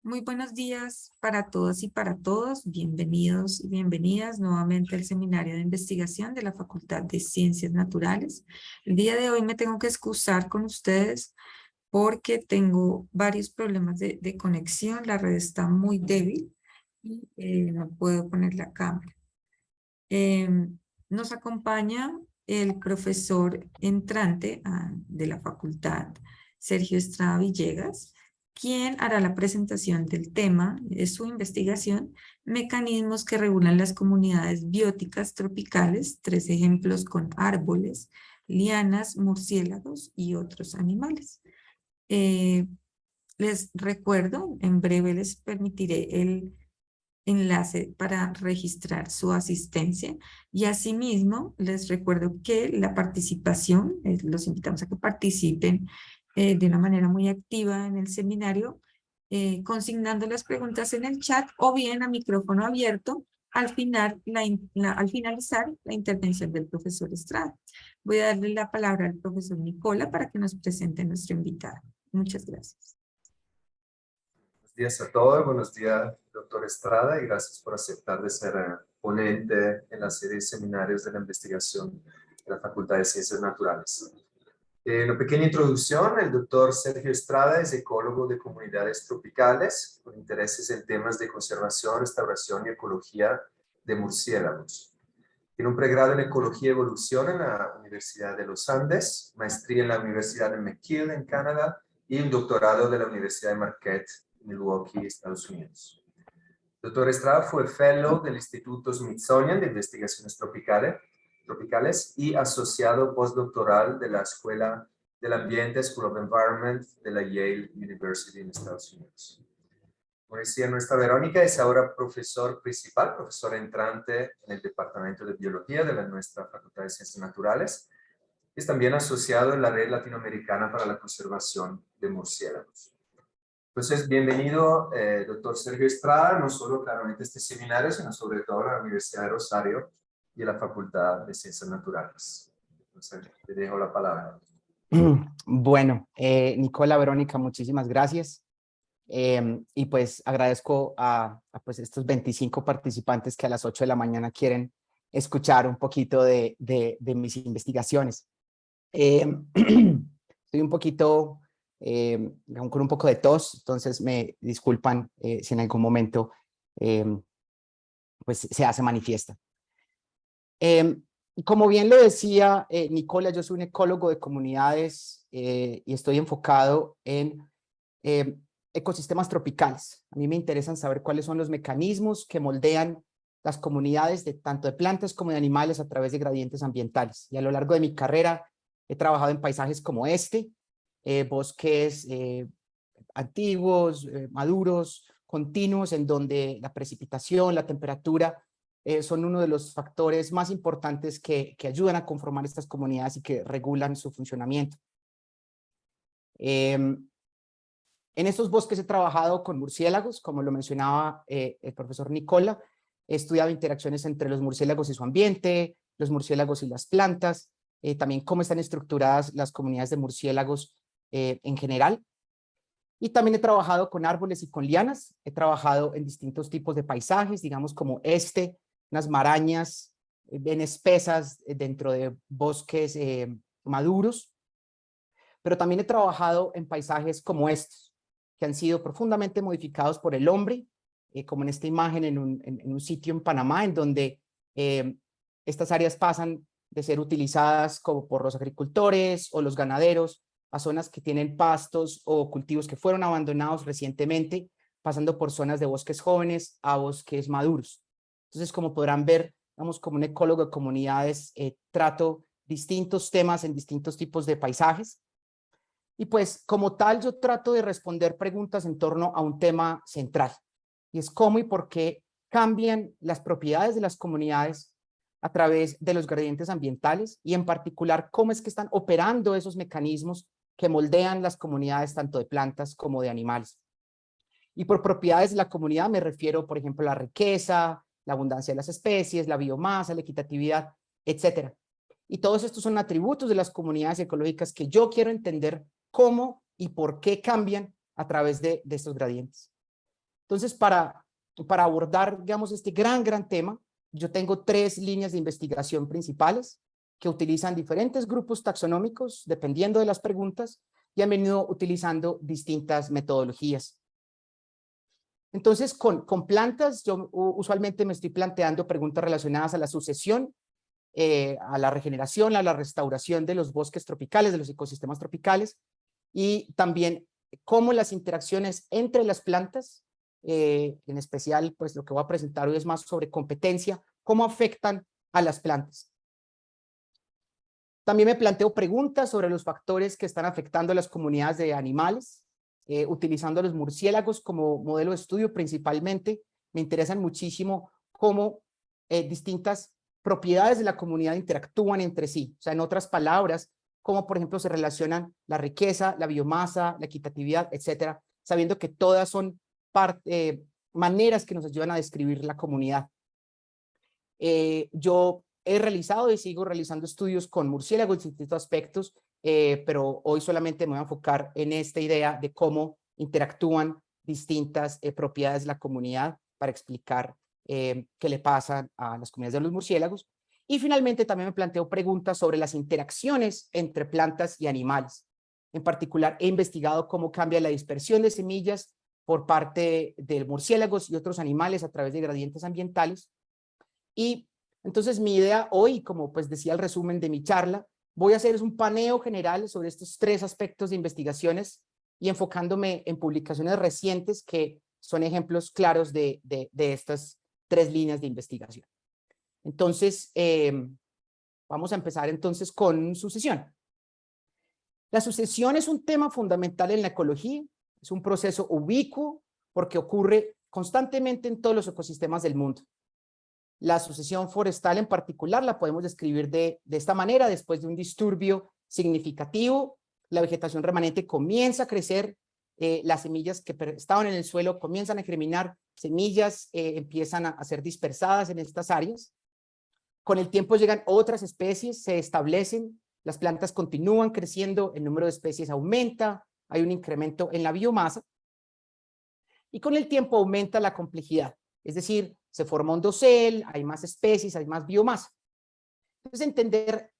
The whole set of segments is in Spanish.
Muy buenos días para todas y para todos. Bienvenidos y bienvenidas nuevamente al Seminario de Investigación de la Facultad de Ciencias Naturales. El día de hoy me tengo que excusar con ustedes porque tengo varios problemas de conexión. La red está muy débil y no puedo poner la cámara. Nos acompaña el profesor entrante de la facultad, Sergio Estrada Villegas, quien hará la presentación del tema de su investigación, mecanismos que regulan las comunidades bióticas tropicales, 3 ejemplos con árboles, lianas, murciélagos y otros animales. Eh, Les recuerdo, en breve les permitiré el enlace para registrar su asistencia y asimismo les recuerdo que la participación, los invitamos a que participen de una manera muy activa en el seminario, consignando las preguntas en el chat o bien a micrófono abierto al al finalizar la intervención del profesor Estrada. Voy a darle la palabra al profesor Nicola para que nos presente a nuestro invitado. Muchas gracias. Buenos días a todos, buenos días, doctor Estrada, y gracias por aceptar de ser ponente en la serie de seminarios de la investigación de la Facultad de Ciencias Naturales. Una pequeña introducción: el doctor Sergio Estrada es ecólogo de comunidades tropicales con intereses en temas de conservación, restauración y ecología de murciélagos. Tiene un pregrado en Ecología y Evolución en la Universidad de los Andes, maestría en la Universidad de McGill en Canadá y un doctorado de la Universidad de Marquette, Milwaukee, Estados Unidos. El doctor Estrada fue fellow del Instituto Smithsonian de Investigaciones Tropicales y asociado postdoctoral de la Escuela del Ambiente, School of Environment, de la Yale University en Estados Unidos. Como decía nuestra Verónica, es ahora profesor principal, profesor entrante en el Departamento de Biología de nuestra Facultad de Ciencias Naturales. Es también asociado en la Red Latinoamericana para la Conservación de Murciélagos. Entonces, bienvenido, doctor Sergio Estrada, no solo claramente a este seminario, sino sobre todo a la Universidad de Rosario y a la Facultad de Ciencias Naturales. Entonces, le dejo la palabra. Bueno, Nicola, Verónica, muchísimas gracias. Y pues agradezco a pues estos 25 participantes que a las 8 de la mañana quieren escuchar un poquito de mis investigaciones. Estoy un poquito, con un poco de tos, entonces me disculpan si en algún momento pues se hace manifiesta. Como bien lo decía Nicola, yo soy un ecólogo de comunidades y estoy enfocado en ecosistemas tropicales. A mí me interesan saber cuáles son los mecanismos que moldean las comunidades tanto de plantas como de animales a través de gradientes ambientales. Y a lo largo de mi carrera he trabajado en paisajes como bosques antiguos, maduros, continuos, en donde la precipitación, la temperatura son uno de los factores más importantes que ayudan a conformar estas comunidades y que regulan su funcionamiento. En estos bosques he trabajado con murciélagos, como lo mencionaba el profesor Nicola. He estudiado interacciones entre los murciélagos y su ambiente, los murciélagos y las plantas, también cómo están estructuradas las comunidades de murciélagos en general. Y también he trabajado con árboles y con lianas. He trabajado en distintos tipos de paisajes, digamos como unas marañas bien espesas dentro de bosques maduros. Pero también he trabajado en paisajes como estos, que han sido profundamente modificados por el hombre, como en esta imagen en un sitio en Panamá, en donde estas áreas pasan de ser utilizadas como por los agricultores o los ganaderos a zonas que tienen pastos o cultivos que fueron abandonados recientemente, pasando por zonas de bosques jóvenes a bosques maduros. Entonces, como podrán ver, vamos, como un ecólogo de comunidades, trato distintos temas en distintos tipos de paisajes. Y pues como tal yo trato de responder preguntas en torno a un tema central, y es cómo y por qué cambian las propiedades de las comunidades a través de los gradientes ambientales, y en particular cómo es que están operando esos mecanismos que moldean las comunidades tanto de plantas como de animales. Y por propiedades de la comunidad me refiero, por ejemplo, a la riqueza, la abundancia de las especies, la biomasa, la equitatividad, etcétera. Y todos estos son atributos de las comunidades ecológicas que yo quiero entender cómo y por qué cambian a través de estos gradientes. Entonces, para abordar, digamos, este gran tema, yo tengo 3 líneas de investigación principales que utilizan diferentes grupos taxonómicos, dependiendo de las preguntas, y han venido utilizando distintas metodologías. Entonces, con plantas, yo usualmente me estoy planteando preguntas relacionadas a la sucesión, a la regeneración, a la restauración de los bosques tropicales, de los ecosistemas tropicales, y también cómo las interacciones entre las plantas, en especial, pues lo que voy a presentar hoy es más sobre competencia, cómo afectan a las plantas. También me planteo preguntas sobre los factores que están afectando a las comunidades de animales, utilizando a los murciélagos como modelo de estudio principalmente. Me interesan muchísimo cómo distintas propiedades de la comunidad interactúan entre sí. O sea, en otras palabras, cómo, por ejemplo, se relacionan la riqueza, la biomasa, la equitatividad, etcétera, sabiendo que todas son maneras que nos ayudan a describir la comunidad. Yo he realizado y sigo realizando estudios con murciélagos en distintos aspectos, pero hoy solamente me voy a enfocar en esta idea de cómo interactúan distintas propiedades de la comunidad para explicar qué le pasa a las comunidades de los murciélagos. Y finalmente también me planteo preguntas sobre las interacciones entre plantas y animales. En particular, he investigado cómo cambia la dispersión de semillas por parte de murciélagos y otros animales a través de gradientes ambientales. Y entonces mi idea hoy, como pues decía el resumen de mi charla, voy a hacer un paneo general sobre estos 3 aspectos de investigaciones y enfocándome en publicaciones recientes que son ejemplos claros de estas 3 líneas de investigación. Entonces, vamos a empezar entonces con sucesión. La sucesión es un tema fundamental en la ecología, es un proceso ubicuo porque ocurre constantemente en todos los ecosistemas del mundo. La sucesión forestal en particular la podemos describir de esta manera: después de un disturbio significativo, la vegetación remanente comienza a crecer, las semillas que estaban en el suelo comienzan a germinar, semillas empiezan a ser dispersadas en estas áreas. Con el tiempo llegan otras especies, se establecen, las plantas continúan creciendo, el número de especies aumenta, hay un incremento en la biomasa y con el tiempo aumenta la complejidad, es decir, se forma un dosel, hay más especies, hay más biomasa. Entonces, entender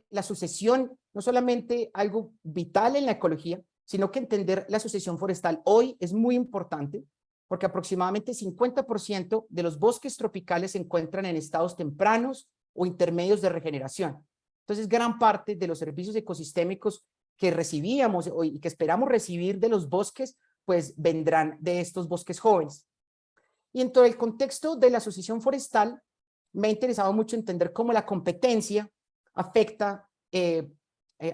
la sucesión no solamente algo vital en la ecología, sino que entender la sucesión forestal hoy es muy importante porque aproximadamente 50% de los bosques tropicales se encuentran en estados tempranos o intermedios de regeneración. Entonces, gran parte de los servicios ecosistémicos que recibíamos y que esperamos recibir de los bosques, pues vendrán de estos bosques jóvenes. Y en todo el contexto de la sucesión forestal, me ha interesado mucho entender cómo la competencia afecta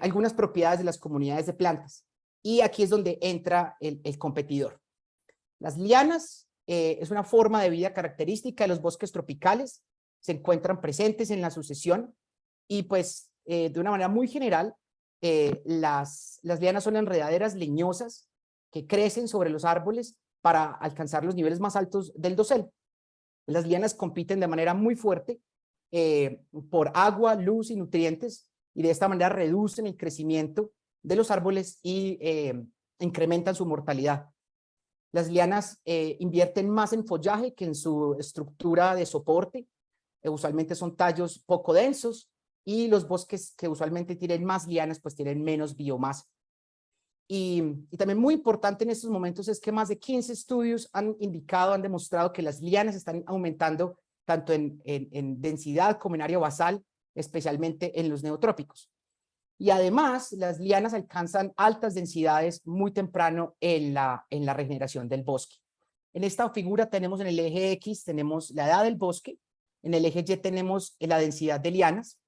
algunas propiedades de las comunidades de plantas. Y aquí es donde entra el competidor. Las lianas es una forma de vida característica de los bosques tropicales, se encuentran presentes en la sucesión y pues de una manera muy general, las lianas son enredaderas leñosas que crecen sobre los árboles para alcanzar los niveles más altos del dosel. Las lianas compiten de manera muy fuerte por agua, luz y nutrientes y de esta manera reducen el crecimiento de los árboles y incrementan su mortalidad. Las lianas invierten más en follaje que en su estructura de soporte. Usualmente son tallos poco densos y los bosques que usualmente tienen más lianas pues tienen menos biomasa. Y también muy importante en estos momentos es que más de 15 estudios han demostrado que las lianas están aumentando tanto en densidad como en área basal, especialmente en los neotrópicos. Y además, las lianas alcanzan altas densidades muy temprano en la regeneración del bosque. En esta figura tenemos en el eje X, tenemos la edad del bosque, en el eje Y tenemos la densidad de lianas.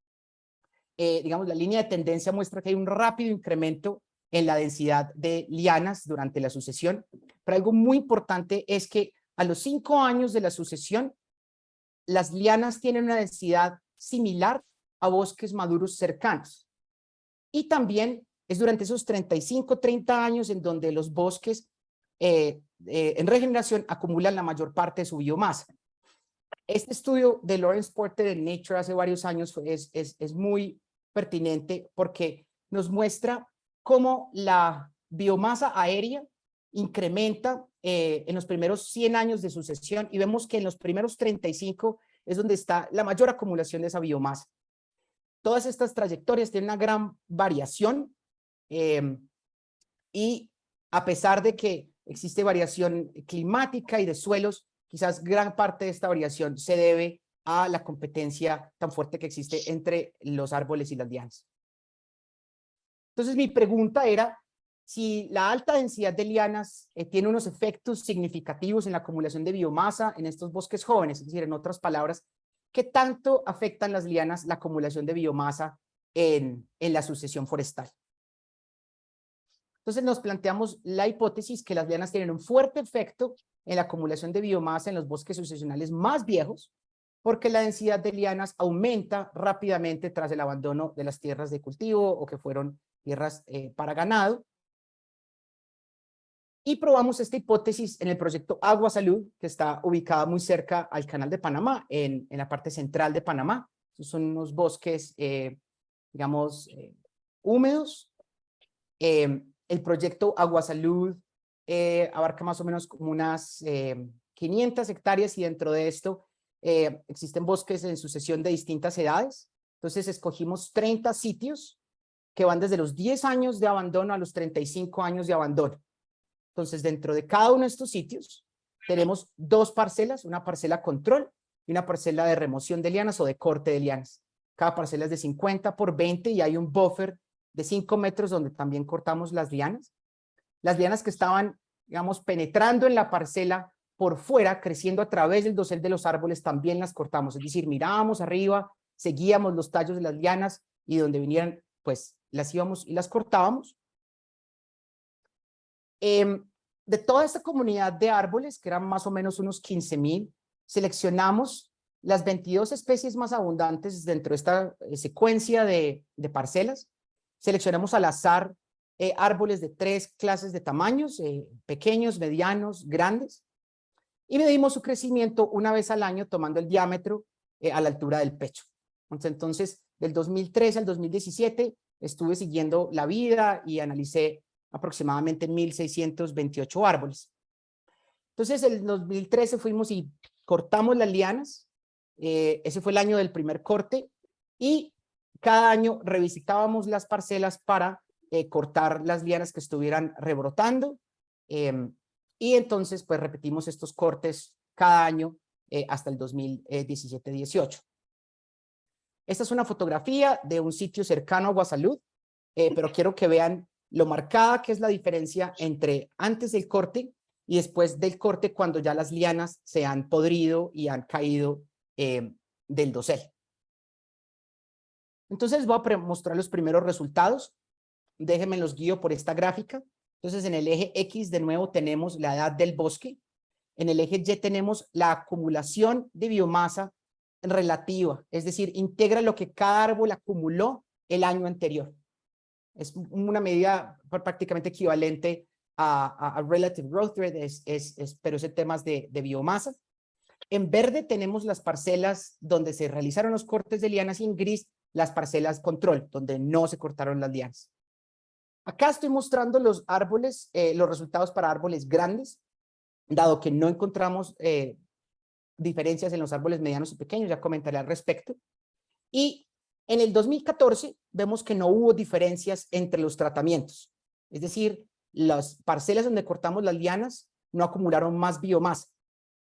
Digamos, la línea de tendencia muestra que hay un rápido incremento en la densidad de lianas durante la sucesión, pero algo muy importante es que a los 5 años de la sucesión, las lianas tienen una densidad similar a bosques maduros cercanos. Y también es durante esos 35, 30 años en donde los bosques en regeneración acumulan la mayor parte de su biomasa. Este estudio de Lawrence Porter en Nature hace varios años es muy pertinente porque nos muestra cómo la biomasa aérea incrementa en los primeros 100 años de sucesión y vemos que en los primeros 35 es donde está la mayor acumulación de esa biomasa. Todas estas trayectorias tienen una gran variación y a pesar de que existe variación climática y de suelos, quizás gran parte de esta variación se debe a la competencia tan fuerte que existe entre los árboles y las lianas. Entonces mi pregunta era si la alta densidad de lianas tiene unos efectos significativos en la acumulación de biomasa en estos bosques jóvenes, es decir, en otras palabras, ¿qué tanto afectan las lianas la acumulación de biomasa en la sucesión forestal? Entonces nos planteamos la hipótesis que las lianas tienen un fuerte efecto en la acumulación de biomasa en los bosques sucesionales más viejos, porque la densidad de lianas aumenta rápidamente tras el abandono de las tierras de cultivo o que fueron tierras para ganado. Y probamos esta hipótesis en el proyecto Agua Salud, que está ubicada muy cerca al Canal de Panamá, en la parte central de Panamá. Estos son unos bosques, digamos, húmedos. El proyecto Agua Salud abarca más o menos como unas 500 hectáreas y dentro de esto existen bosques en sucesión de distintas edades. Entonces escogimos 30 sitios que van desde los 10 años de abandono a los 35 años de abandono. Entonces, dentro de cada uno de estos sitios tenemos dos parcelas, una parcela control y una parcela de remoción de lianas o de corte de lianas. Cada parcela es de 50 por 20 y hay un buffer de 5 metros donde también cortamos las lianas. Las lianas que estaban, digamos, penetrando en la parcela por fuera, creciendo a través del dosel de los árboles, también las cortamos. Es decir, mirábamos arriba, seguíamos los tallos de las lianas y donde vinieran, pues las íbamos y las cortábamos. De toda esta comunidad de árboles, que eran más o menos unos 15,000, seleccionamos las 22 especies más abundantes dentro de esta secuencia de parcelas. Seleccionamos al azar árboles de 3 clases de tamaños, pequeños, medianos, grandes, y medimos su crecimiento una vez al año tomando el diámetro a la altura del pecho. Entonces, del 2013 al 2017 estuve siguiendo la vida y analicé aproximadamente 1,628 árboles. Entonces, en el 2013 fuimos y cortamos las lianas. Ese fue el año del primer corte y cada año revisitábamos las parcelas para cortar las lianas que estuvieran rebrotando y entonces pues repetimos estos cortes cada año hasta el 2017-18. Esta es una fotografía de un sitio cercano a Agua Salud, pero quiero que vean lo marcada que es la diferencia entre antes del corte y después del corte cuando ya las lianas se han podrido y han caído del dosel. Entonces voy a mostrar los primeros resultados. Déjenme los guío por esta gráfica. Entonces en el eje X de nuevo tenemos la edad del bosque. En el eje Y tenemos la acumulación de biomasa relativa, es decir, integra lo que cada árbol acumuló el año anterior. Es una medida prácticamente equivalente a relative growth rate, pero es en temas de biomasa. En verde tenemos las parcelas donde se realizaron los cortes de lianas y en gris las parcelas control, donde no se cortaron las lianas. Acá estoy mostrando los árboles, los resultados para árboles grandes, dado que no encontramos diferencias en los árboles medianos y pequeños, ya comentaré al respecto. Y en el 2014 vemos que no hubo diferencias entre los tratamientos, es decir, las parcelas donde cortamos las lianas no acumularon más biomasa.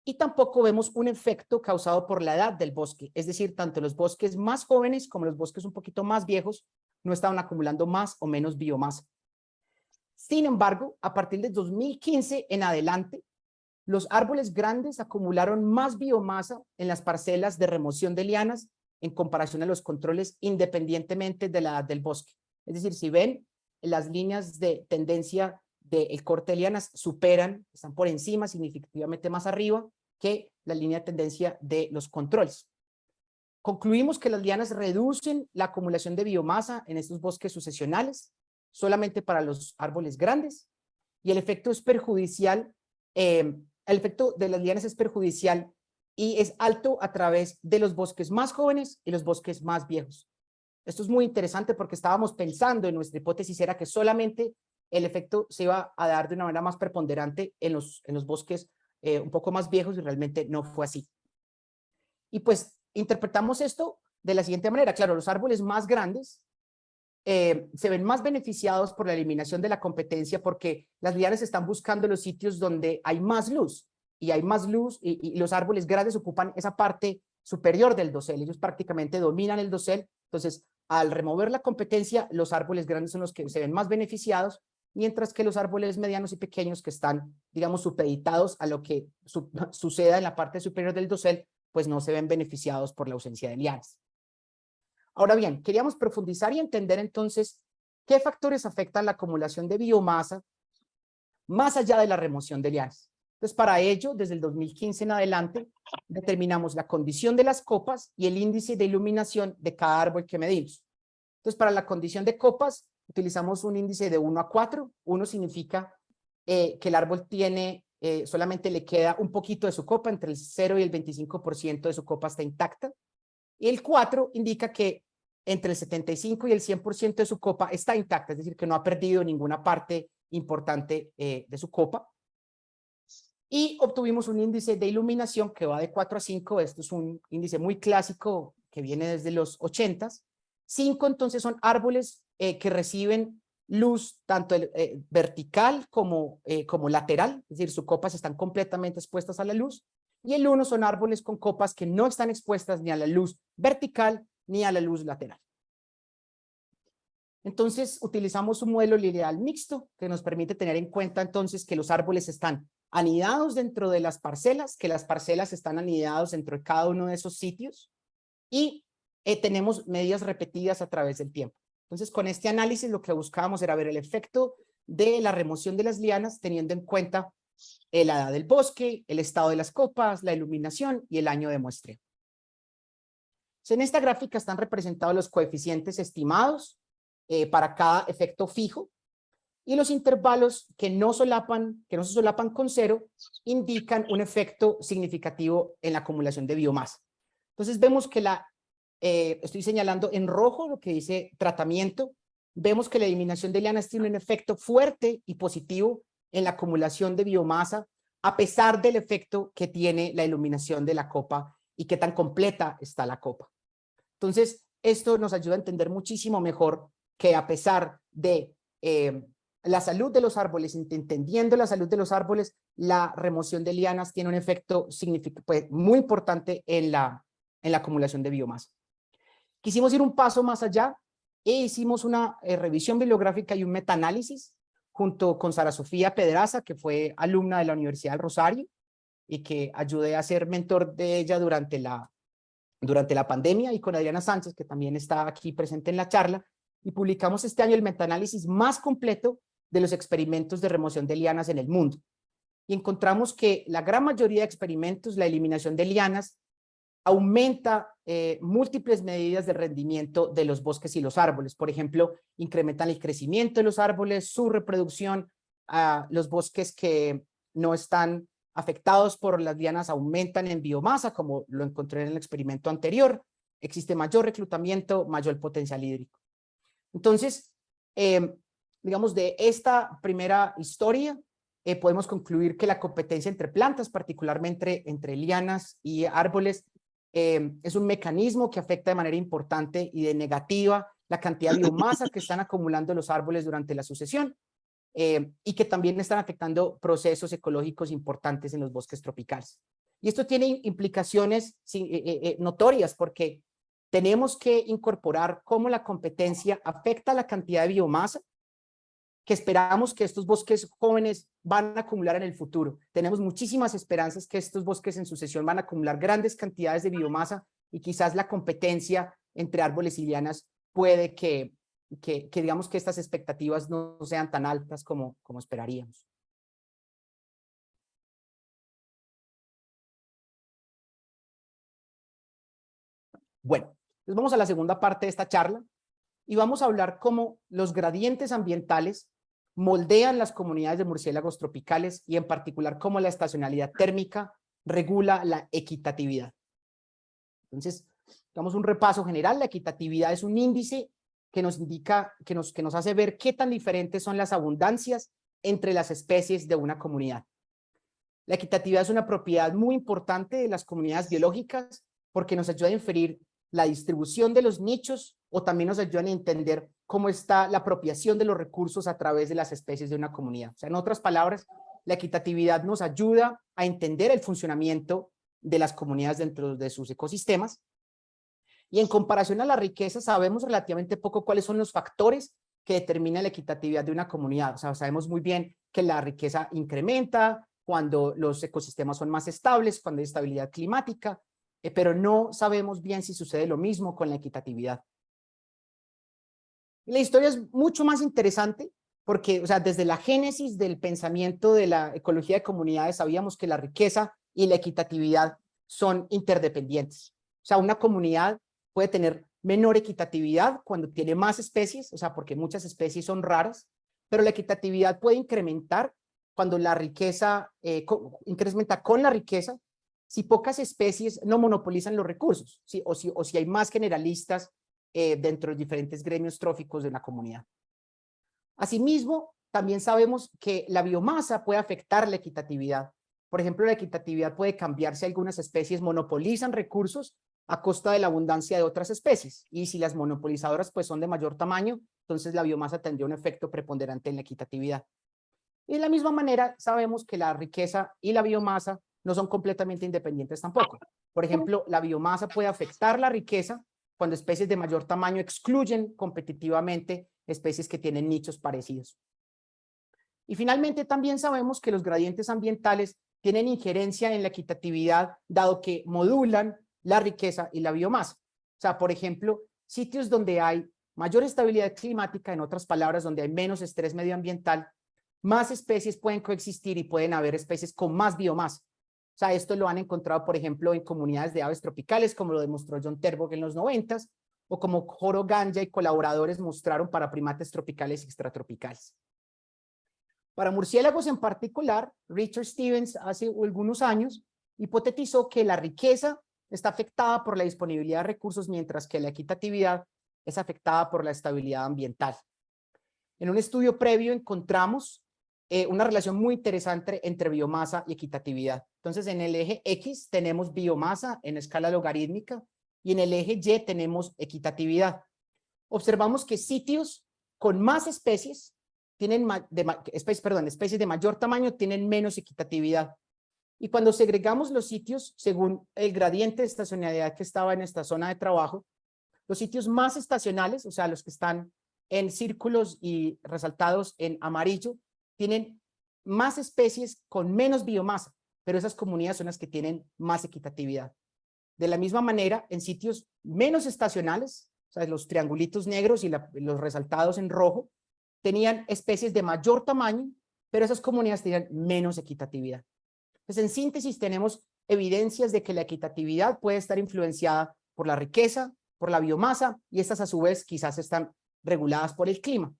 Y tampoco vemos un efecto causado por la edad del bosque, es decir, tanto los bosques más jóvenes como los bosques un poquito más viejos no estaban acumulando más o menos biomasa. Sin embargo, a partir de 2015 en adelante, los árboles grandes acumularon más biomasa en las parcelas de remoción de lianas en comparación a los controles independientemente de la edad del bosque. Es decir, si ven, las líneas de tendencia del corte de lianas superan, están por encima, significativamente más arriba que la línea de tendencia de los controles. Concluimos que las lianas reducen la acumulación de biomasa en estos bosques sucesionales solamente para los árboles grandes y el efecto es perjudicial, el efecto de las lianas es perjudicial y es alto a través de los bosques más jóvenes y los bosques más viejos. Esto es muy interesante porque estábamos pensando en nuestra hipótesis era que solamente el efecto se iba a dar de una manera más preponderante en los bosques un poco más viejos y realmente no fue así. Y pues interpretamos esto de la siguiente manera. Claro, los árboles más grandes se ven más beneficiados por la eliminación de la competencia porque las lianas están buscando los sitios donde hay más luz y hay más luz y los árboles grandes ocupan esa parte superior del dosel. Ellos prácticamente dominan el dosel. Entonces, al remover la competencia, los árboles grandes son los que se ven más beneficiados, mientras que los árboles medianos y pequeños que están, digamos, supeditados a lo que suceda en la parte superior del dosel, pues no se ven beneficiados por la ausencia de lianas. Ahora bien, queríamos profundizar y entender entonces qué factores afectan la acumulación de biomasa más allá de la remoción de lianas. Entonces, para ello, desde el 2015 en adelante, determinamos la condición de las copas y el índice de iluminación de cada árbol que medimos. Entonces, para la condición de copas, utilizamos un índice de 1 a 4. 1 significa que el árbol tiene, solamente le queda un poquito de su copa, entre el 0 y el 25% de su copa está intacta. Y el 4 indica que entre el 75 y el 100% de su copa está intacta, es decir, que no ha perdido ninguna parte importante de su copa. Y obtuvimos un índice de iluminación que va de 4 a 5. Esto es un índice muy clásico que viene desde los 80s. 5 entonces son árboles que reciben luz tanto vertical como lateral, es decir, sus copas están completamente expuestas a la luz. Y el 1 son árboles con copas que no están expuestas ni a la luz vertical ni a la luz lateral. Entonces utilizamos un modelo lineal mixto que nos permite tener en cuenta entonces que los árboles están anidados dentro de las parcelas, que las parcelas están anidados dentro de cada uno de esos sitios y tenemos medidas repetidas a través del tiempo. Entonces con este análisis lo que buscábamos era ver el efecto de la remoción de las lianas teniendo en cuenta la edad del bosque, el estado de las copas, la iluminación y el año de muestreo. En esta gráfica están representados los coeficientes estimados para cada efecto fijo y los intervalos que no se solapan con 0 indican un efecto significativo en la acumulación de biomasa. Entonces vemos que estoy señalando en rojo lo que dice tratamiento. Vemos que la eliminación de lianas tiene un efecto fuerte y positivo en la acumulación de biomasa, a pesar del efecto que tiene la iluminación de la copa y qué tan completa está la copa. Entonces, esto nos ayuda a entender muchísimo mejor que a pesar de la salud de los árboles, entendiendo la salud de los árboles, la remoción de lianas tiene un efecto pues, muy importante en la acumulación de biomasa. Quisimos ir un paso más allá e hicimos una revisión bibliográfica y un metaanálisis junto con Sara Sofía Pedraza, que fue alumna de la Universidad del Rosario y que ayudé a ser mentor de ella durante la pandemia, y con Adriana Sánchez, que también está aquí presente en la charla, y publicamos este año el metaanálisis más completo de los experimentos de remoción de lianas en el mundo. Y encontramos que la gran mayoría de experimentos, la eliminación de lianas, aumenta múltiples medidas de rendimiento de los bosques y los árboles. Por ejemplo, incrementan el crecimiento de los árboles, su reproducción. Los bosques que no están afectados por las lianas aumentan en biomasa, como lo encontré en el experimento anterior. Existe mayor reclutamiento, mayor potencial hídrico. Entonces, digamos, de esta primera historia, podemos concluir que la competencia entre plantas, particularmente entre lianas y árboles, es un mecanismo que afecta de manera importante y de negativa la cantidad de biomasa que están acumulando los árboles durante la sucesión y que también están afectando procesos ecológicos importantes en los bosques tropicales. Y esto tiene implicaciones notorias porque tenemos que incorporar cómo la competencia afecta la cantidad de biomasa que esperamos que estos bosques jóvenes van a acumular en el futuro. Tenemos muchísimas esperanzas que estos bosques en sucesión van a acumular grandes cantidades de biomasa y quizás la competencia entre árboles y lianas puede que digamos que estas expectativas no sean tan altas como esperaríamos. Bueno, entonces vamos a la segunda parte de esta charla y vamos a hablar cómo los gradientes ambientales moldean las comunidades de murciélagos tropicales y en particular cómo la estacionalidad térmica regula la equitatividad. Entonces, damos un repaso general. La equitatividad es un índice que nos indica, que nos hace ver qué tan diferentes son las abundancias entre las especies de una comunidad. La equitatividad es una propiedad muy importante de las comunidades biológicas porque nos ayuda a inferir la distribución de los nichos o también nos ayuda a entender cómo está la apropiación de los recursos a través de las especies de una comunidad. O sea, en otras palabras, la equitatividad nos ayuda a entender el funcionamiento de las comunidades dentro de sus ecosistemas. Y en comparación a la riqueza, sabemos relativamente poco cuáles son los factores que determinan la equitatividad de una comunidad. O sea, sabemos muy bien que la riqueza incrementa cuando los ecosistemas son más estables, cuando hay estabilidad climática, pero no sabemos bien si sucede lo mismo con la equitatividad. Y la historia es mucho más interesante porque, o sea, desde la génesis del pensamiento de la ecología de comunidades sabíamos que la riqueza y la equitatividad son interdependientes. O sea, una comunidad puede tener menor equitatividad cuando tiene más especies, o sea, porque muchas especies son raras, pero la equitatividad puede incrementar cuando la riqueza incrementa con la riqueza si pocas especies no monopolizan los recursos, ¿sí? o si hay más generalistas dentro de diferentes gremios tróficos de una comunidad. Asimismo, también sabemos que la biomasa puede afectar la equitatividad. Por ejemplo, la equitatividad puede cambiar si algunas especies monopolizan recursos a costa de la abundancia de otras especies. Y si las monopolizadoras pues, son de mayor tamaño, entonces la biomasa tendría un efecto preponderante en la equitatividad. Y de la misma manera, sabemos que la riqueza y la biomasa no son completamente independientes tampoco. Por ejemplo, la biomasa puede afectar la riqueza cuando especies de mayor tamaño excluyen competitivamente especies que tienen nichos parecidos. Y finalmente también sabemos que los gradientes ambientales tienen injerencia en la equitatividad, dado que modulan la riqueza y la biomasa. O sea, por ejemplo, sitios donde hay mayor estabilidad climática, en otras palabras, donde hay menos estrés medioambiental, más especies pueden coexistir y pueden haber especies con más biomasa. O sea, esto lo han encontrado, por ejemplo, en comunidades de aves tropicales, como lo demostró John Terborg en los 90s, o como Joro Ganja y colaboradores mostraron para primates tropicales y extratropicales. Para murciélagos en particular, Richard Stevens hace algunos años hipotetizó que la riqueza está afectada por la disponibilidad de recursos, mientras que la equitatividad es afectada por la estabilidad ambiental. En un estudio previo encontramos una relación muy interesante entre biomasa y equitatividad. Entonces, en el eje X tenemos biomasa en escala logarítmica y en el eje Y tenemos equitatividad. Observamos que sitios con más especies tienen especies de mayor tamaño tienen menos equitatividad. Y cuando segregamos los sitios según el gradiente de estacionalidad que estaba en esta zona de trabajo, los sitios más estacionales, o sea, los que están en círculos y resaltados en amarillo, tienen más especies con menos biomasa, pero esas comunidades son las que tienen más equitatividad. De la misma manera, en sitios menos estacionales, o sea, los triangulitos negros y los resaltados en rojo, tenían especies de mayor tamaño, pero esas comunidades tenían menos equitatividad. Entonces, en síntesis, tenemos evidencias de que la equitatividad puede estar influenciada por la riqueza, por la biomasa, y estas a su vez quizás están reguladas por el clima.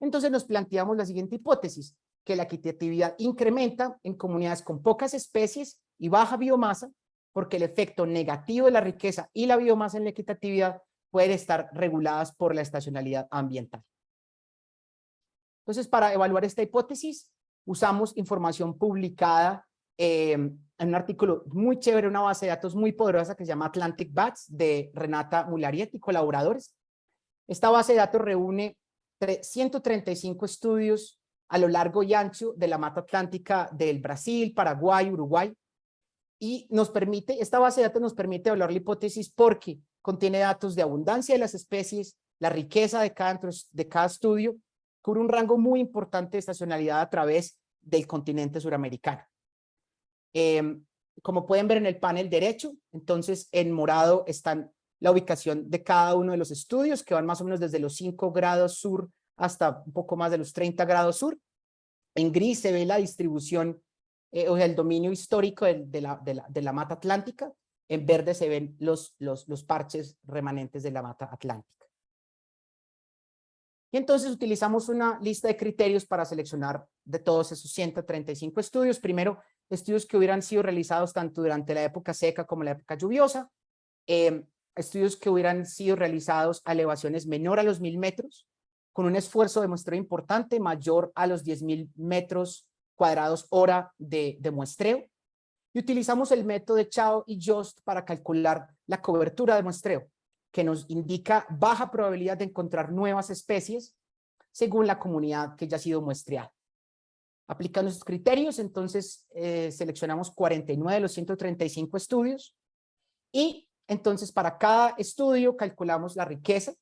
Entonces nos planteamos la siguiente hipótesis, que la equitatividad incrementa en comunidades con pocas especies y baja biomasa, porque el efecto negativo de la riqueza y la biomasa en la equitatividad pueden estar reguladas por la estacionalidad ambiental. Entonces, para evaluar esta hipótesis, usamos información publicada en un artículo muy chévere, una base de datos muy poderosa que se llama Atlantic Bats, de Renata Mulariet y colaboradores. Esta base de datos reúne 135 estudios a lo largo y ancho de la mata atlántica del Brasil, Paraguay, Uruguay, y esta base de datos nos permite evaluar la hipótesis porque contiene datos de abundancia de las especies, la riqueza de cada estudio, cubre un rango muy importante de estacionalidad a través del continente suramericano. Como pueden ver en el panel derecho, entonces en morado están la ubicación de cada uno de los estudios, que van más o menos desde los 5 grados sur hasta un poco más de los 30 grados sur. En gris se ve la distribución, o sea, el dominio histórico de la mata atlántica. En verde se ven los parches remanentes de la mata atlántica. Y entonces utilizamos una lista de criterios para seleccionar de todos esos 135 estudios. Primero, estudios que hubieran sido realizados tanto durante la época seca como la época lluviosa. estudios que hubieran sido realizados a elevaciones menor a los 1000 metros, con un esfuerzo de muestreo importante mayor a los 10.000 metros cuadrados hora de muestreo. Y utilizamos el método de Chao y Jost para calcular la cobertura de muestreo, que nos indica baja probabilidad de encontrar nuevas especies según la comunidad que ya ha sido muestreada. Aplicando estos criterios, entonces seleccionamos 49 de los 135 estudios y entonces para cada estudio calculamos la riqueza,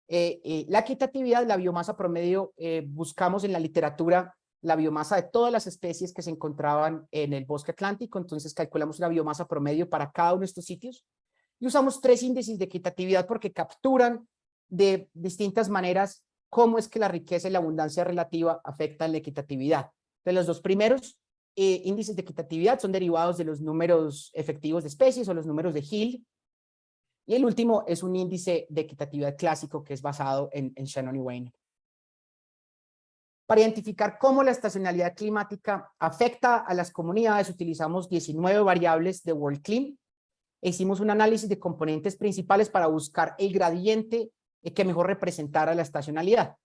la equitatividad, la biomasa promedio. Buscamos en la literatura la biomasa de todas las especies que se encontraban en el bosque atlántico, entonces calculamos la biomasa promedio para cada uno de estos sitios y usamos 3 índices de equitatividad porque capturan de distintas maneras cómo es que la riqueza y la abundancia relativa afectan la equitatividad. Entonces, los 2 primeros índices de equitatividad son derivados de los números efectivos de especies o los números de Hill, y el último es un índice de equitatividad clásico que es basado en Shannon y Wayne. Para identificar cómo la estacionalidad climática afecta a las comunidades, utilizamos 19 variables de WorldClim. Hicimos un análisis de componentes principales para buscar el gradiente que mejor representara la estacionalidad.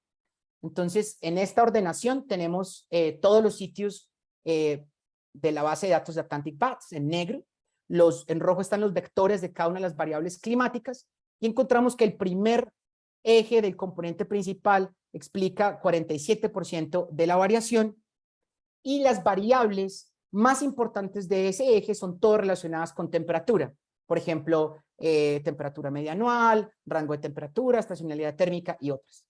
Entonces, en esta ordenación tenemos todos los sitios de la base de datos de Atlantic Bats en negro. En rojo están los vectores de cada una de las variables climáticas y encontramos que el primer eje del componente principal explica 47% de la variación y las variables más importantes de ese eje son todas relacionadas con temperatura. Por ejemplo, temperatura media anual, rango de temperatura, estacionalidad térmica y otras.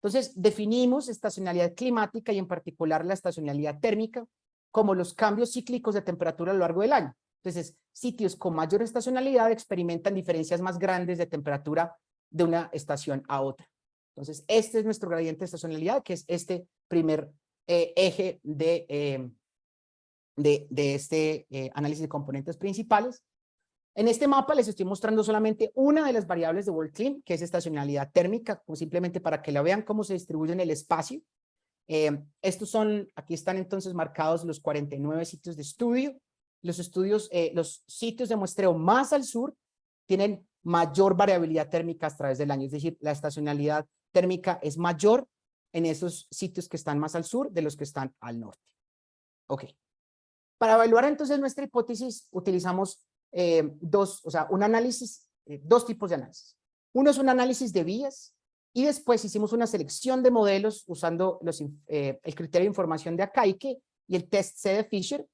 Entonces, definimos estacionalidad climática y en particular la estacionalidad térmica como los cambios cíclicos de temperatura a lo largo del año. Entonces, sitios con mayor estacionalidad experimentan diferencias más grandes de temperatura de una estación a otra. Entonces, este es nuestro gradiente de estacionalidad, que es este primer eje de este análisis de componentes principales. En este mapa les estoy mostrando solamente una de las variables de WorldClim, que es estacionalidad térmica, pues simplemente para que la vean cómo se distribuye en el espacio. Aquí están entonces marcados los 49 sitios de estudio. Los sitios de muestreo más al sur tienen mayor variabilidad térmica a través del año, es decir, la estacionalidad térmica es mayor en esos sitios que están más al sur de los que están al norte. Ok. Para evaluar entonces nuestra hipótesis utilizamos dos tipos de análisis. Uno es un análisis de vías y después hicimos una selección de modelos usando el criterio de información de Akaike y el test C de Fisher.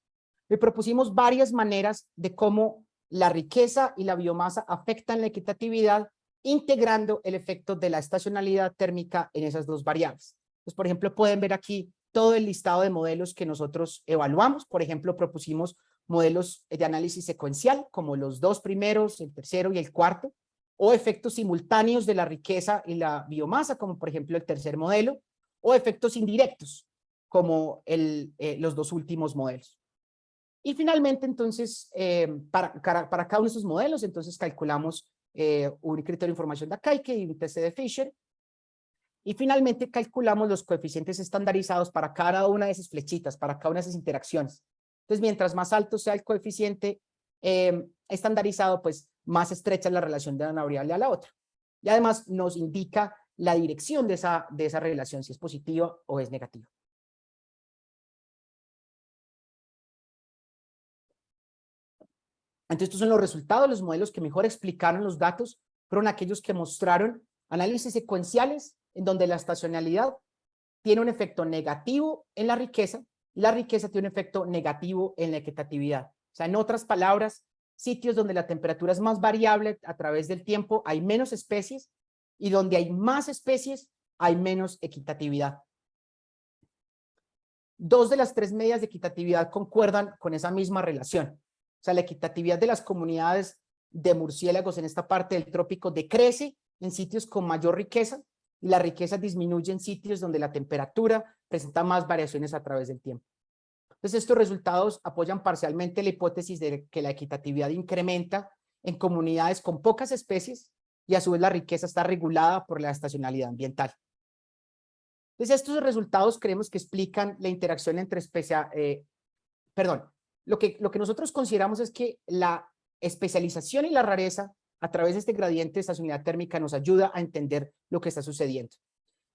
Le propusimos varias maneras de cómo la riqueza y la biomasa afectan la equitatividad, integrando el efecto de la estacionalidad térmica en esas dos variables. Pues, por ejemplo, pueden ver aquí todo el listado de modelos que nosotros evaluamos. Por ejemplo, propusimos modelos de análisis secuencial, como los 2 primeros, el tercero y el cuarto, o efectos simultáneos de la riqueza y la biomasa, como por ejemplo el tercer modelo, o efectos indirectos, como los 2 últimos modelos. Y finalmente, entonces, para cada uno de estos modelos, entonces calculamos un criterio de información de Akaike y un test de Fisher. Y finalmente calculamos los coeficientes estandarizados para cada una de esas flechitas, para cada una de esas interacciones. Entonces, mientras más alto sea el coeficiente estandarizado, pues más estrecha es la relación de una variable a la otra. Y además nos indica la dirección de esa relación, si es positiva o es negativa. Entonces, estos son los resultados. Los modelos que mejor explicaron los datos fueron aquellos que mostraron análisis secuenciales en donde la estacionalidad tiene un efecto negativo en la riqueza y la riqueza tiene un efecto negativo en la equitatividad. O sea, en otras palabras, sitios donde la temperatura es más variable a través del tiempo, hay menos especies, y donde hay más especies, hay menos equitatividad. 2 de las 3 medidas de equitatividad concuerdan con esa misma relación. O sea, la equitatividad de las comunidades de murciélagos en esta parte del trópico decrece en sitios con mayor riqueza y la riqueza disminuye en sitios donde la temperatura presenta más variaciones a través del tiempo. Entonces, estos resultados apoyan parcialmente la hipótesis de que la equitatividad incrementa en comunidades con pocas especies y a su vez la riqueza está regulada por la estacionalidad ambiental. Entonces, estos resultados creemos que explican la interacción entre especies, lo que nosotros consideramos es que la especialización y la rareza a través de este gradiente de estacionalidad térmica nos ayuda a entender lo que está sucediendo.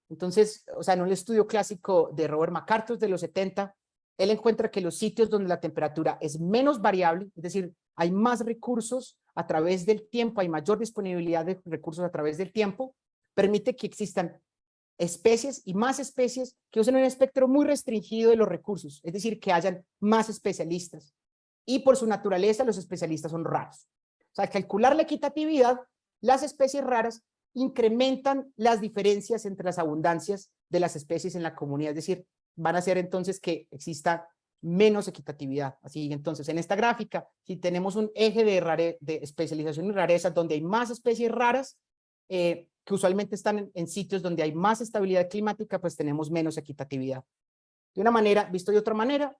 Entonces, o sea, en un estudio clásico de Robert MacArthur de los 70, él encuentra que los sitios donde la temperatura es menos variable, es decir, hay más recursos a través del tiempo, hay mayor disponibilidad de recursos a través del tiempo, permite que existan especies y más especies que usen un espectro muy restringido de los recursos, es decir, que hayan más especialistas. Y por su naturaleza, los especialistas son raros. O sea, al calcular la equitatividad, las especies raras incrementan las diferencias entre las abundancias de las especies en la comunidad, es decir, van a hacer entonces que exista menos equitatividad. Así entonces, en esta gráfica, si tenemos un eje de especialización y rareza donde hay más especies raras, que usualmente están en sitios donde hay más estabilidad climática, pues tenemos menos equitatividad. De una manera, visto de otra manera,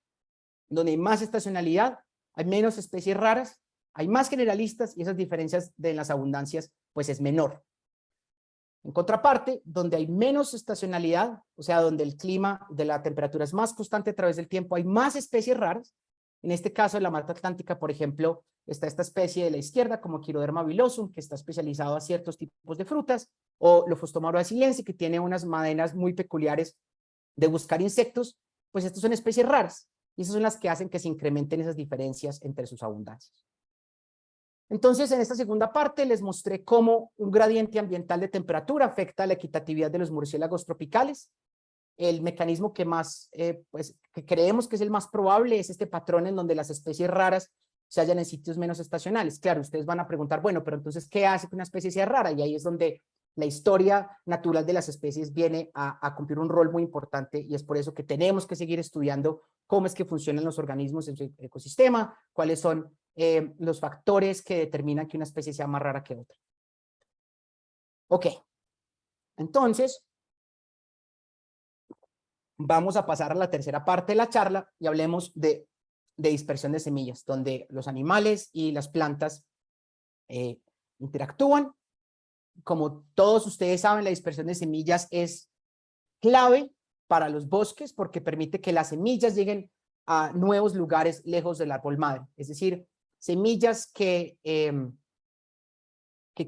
donde hay más estacionalidad, hay menos especies raras, hay más generalistas y esas diferencias de las abundancias pues es menor. En contraparte, donde hay menos estacionalidad, o sea, donde el clima de la temperatura es más constante a través del tiempo, hay más especies raras. En este caso, en la Mata Atlántica, por ejemplo, está esta especie de la izquierda, como Chiroderma villosum, que está especializado a ciertos tipos de frutas, o Lophostoma brasiliense, que tiene unas maderas muy peculiares de buscar insectos. Pues estas son especies raras, y esas son las que hacen que se incrementen esas diferencias entre sus abundancias. Entonces, en esta segunda parte les mostré cómo un gradiente ambiental de temperatura afecta la equitatividad de los murciélagos tropicales. El mecanismo que más, que creemos que es el más probable es este patrón en donde las especies raras se hallan en sitios menos estacionales. Claro, ustedes van a preguntar, bueno, pero entonces, ¿qué hace que una especie sea rara? Y ahí es donde la historia natural de las especies viene a cumplir un rol muy importante, y es por eso que tenemos que seguir estudiando cómo es que funcionan los organismos en su ecosistema, cuáles son los factores que determinan que una especie sea más rara que otra. Ok, entonces vamos a pasar a la tercera parte de la charla y hablemos de dispersión de semillas, donde los animales y las plantas interactúan. Como todos ustedes saben, la dispersión de semillas es clave para los bosques porque permite que las semillas lleguen a nuevos lugares lejos del árbol madre. Es decir, semillas que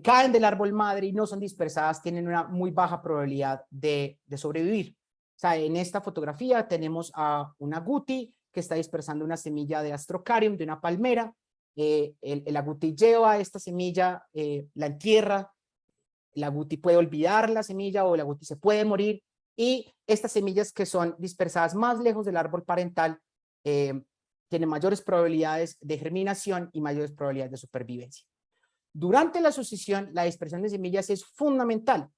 caen del árbol madre y no son dispersadas tienen una muy baja probabilidad de sobrevivir. O sea, en esta fotografía tenemos a una agouti que está dispersando una semilla de Astrocarium, de una palmera. El agouti lleva esta semilla, la entierra. El agouti puede olvidar la semilla o el agouti se puede morir, y estas semillas que son dispersadas más lejos del árbol parental tienen mayores probabilidades de germinación y mayores probabilidades de supervivencia. Durante la sucesión, la dispersión de semillas es fundamental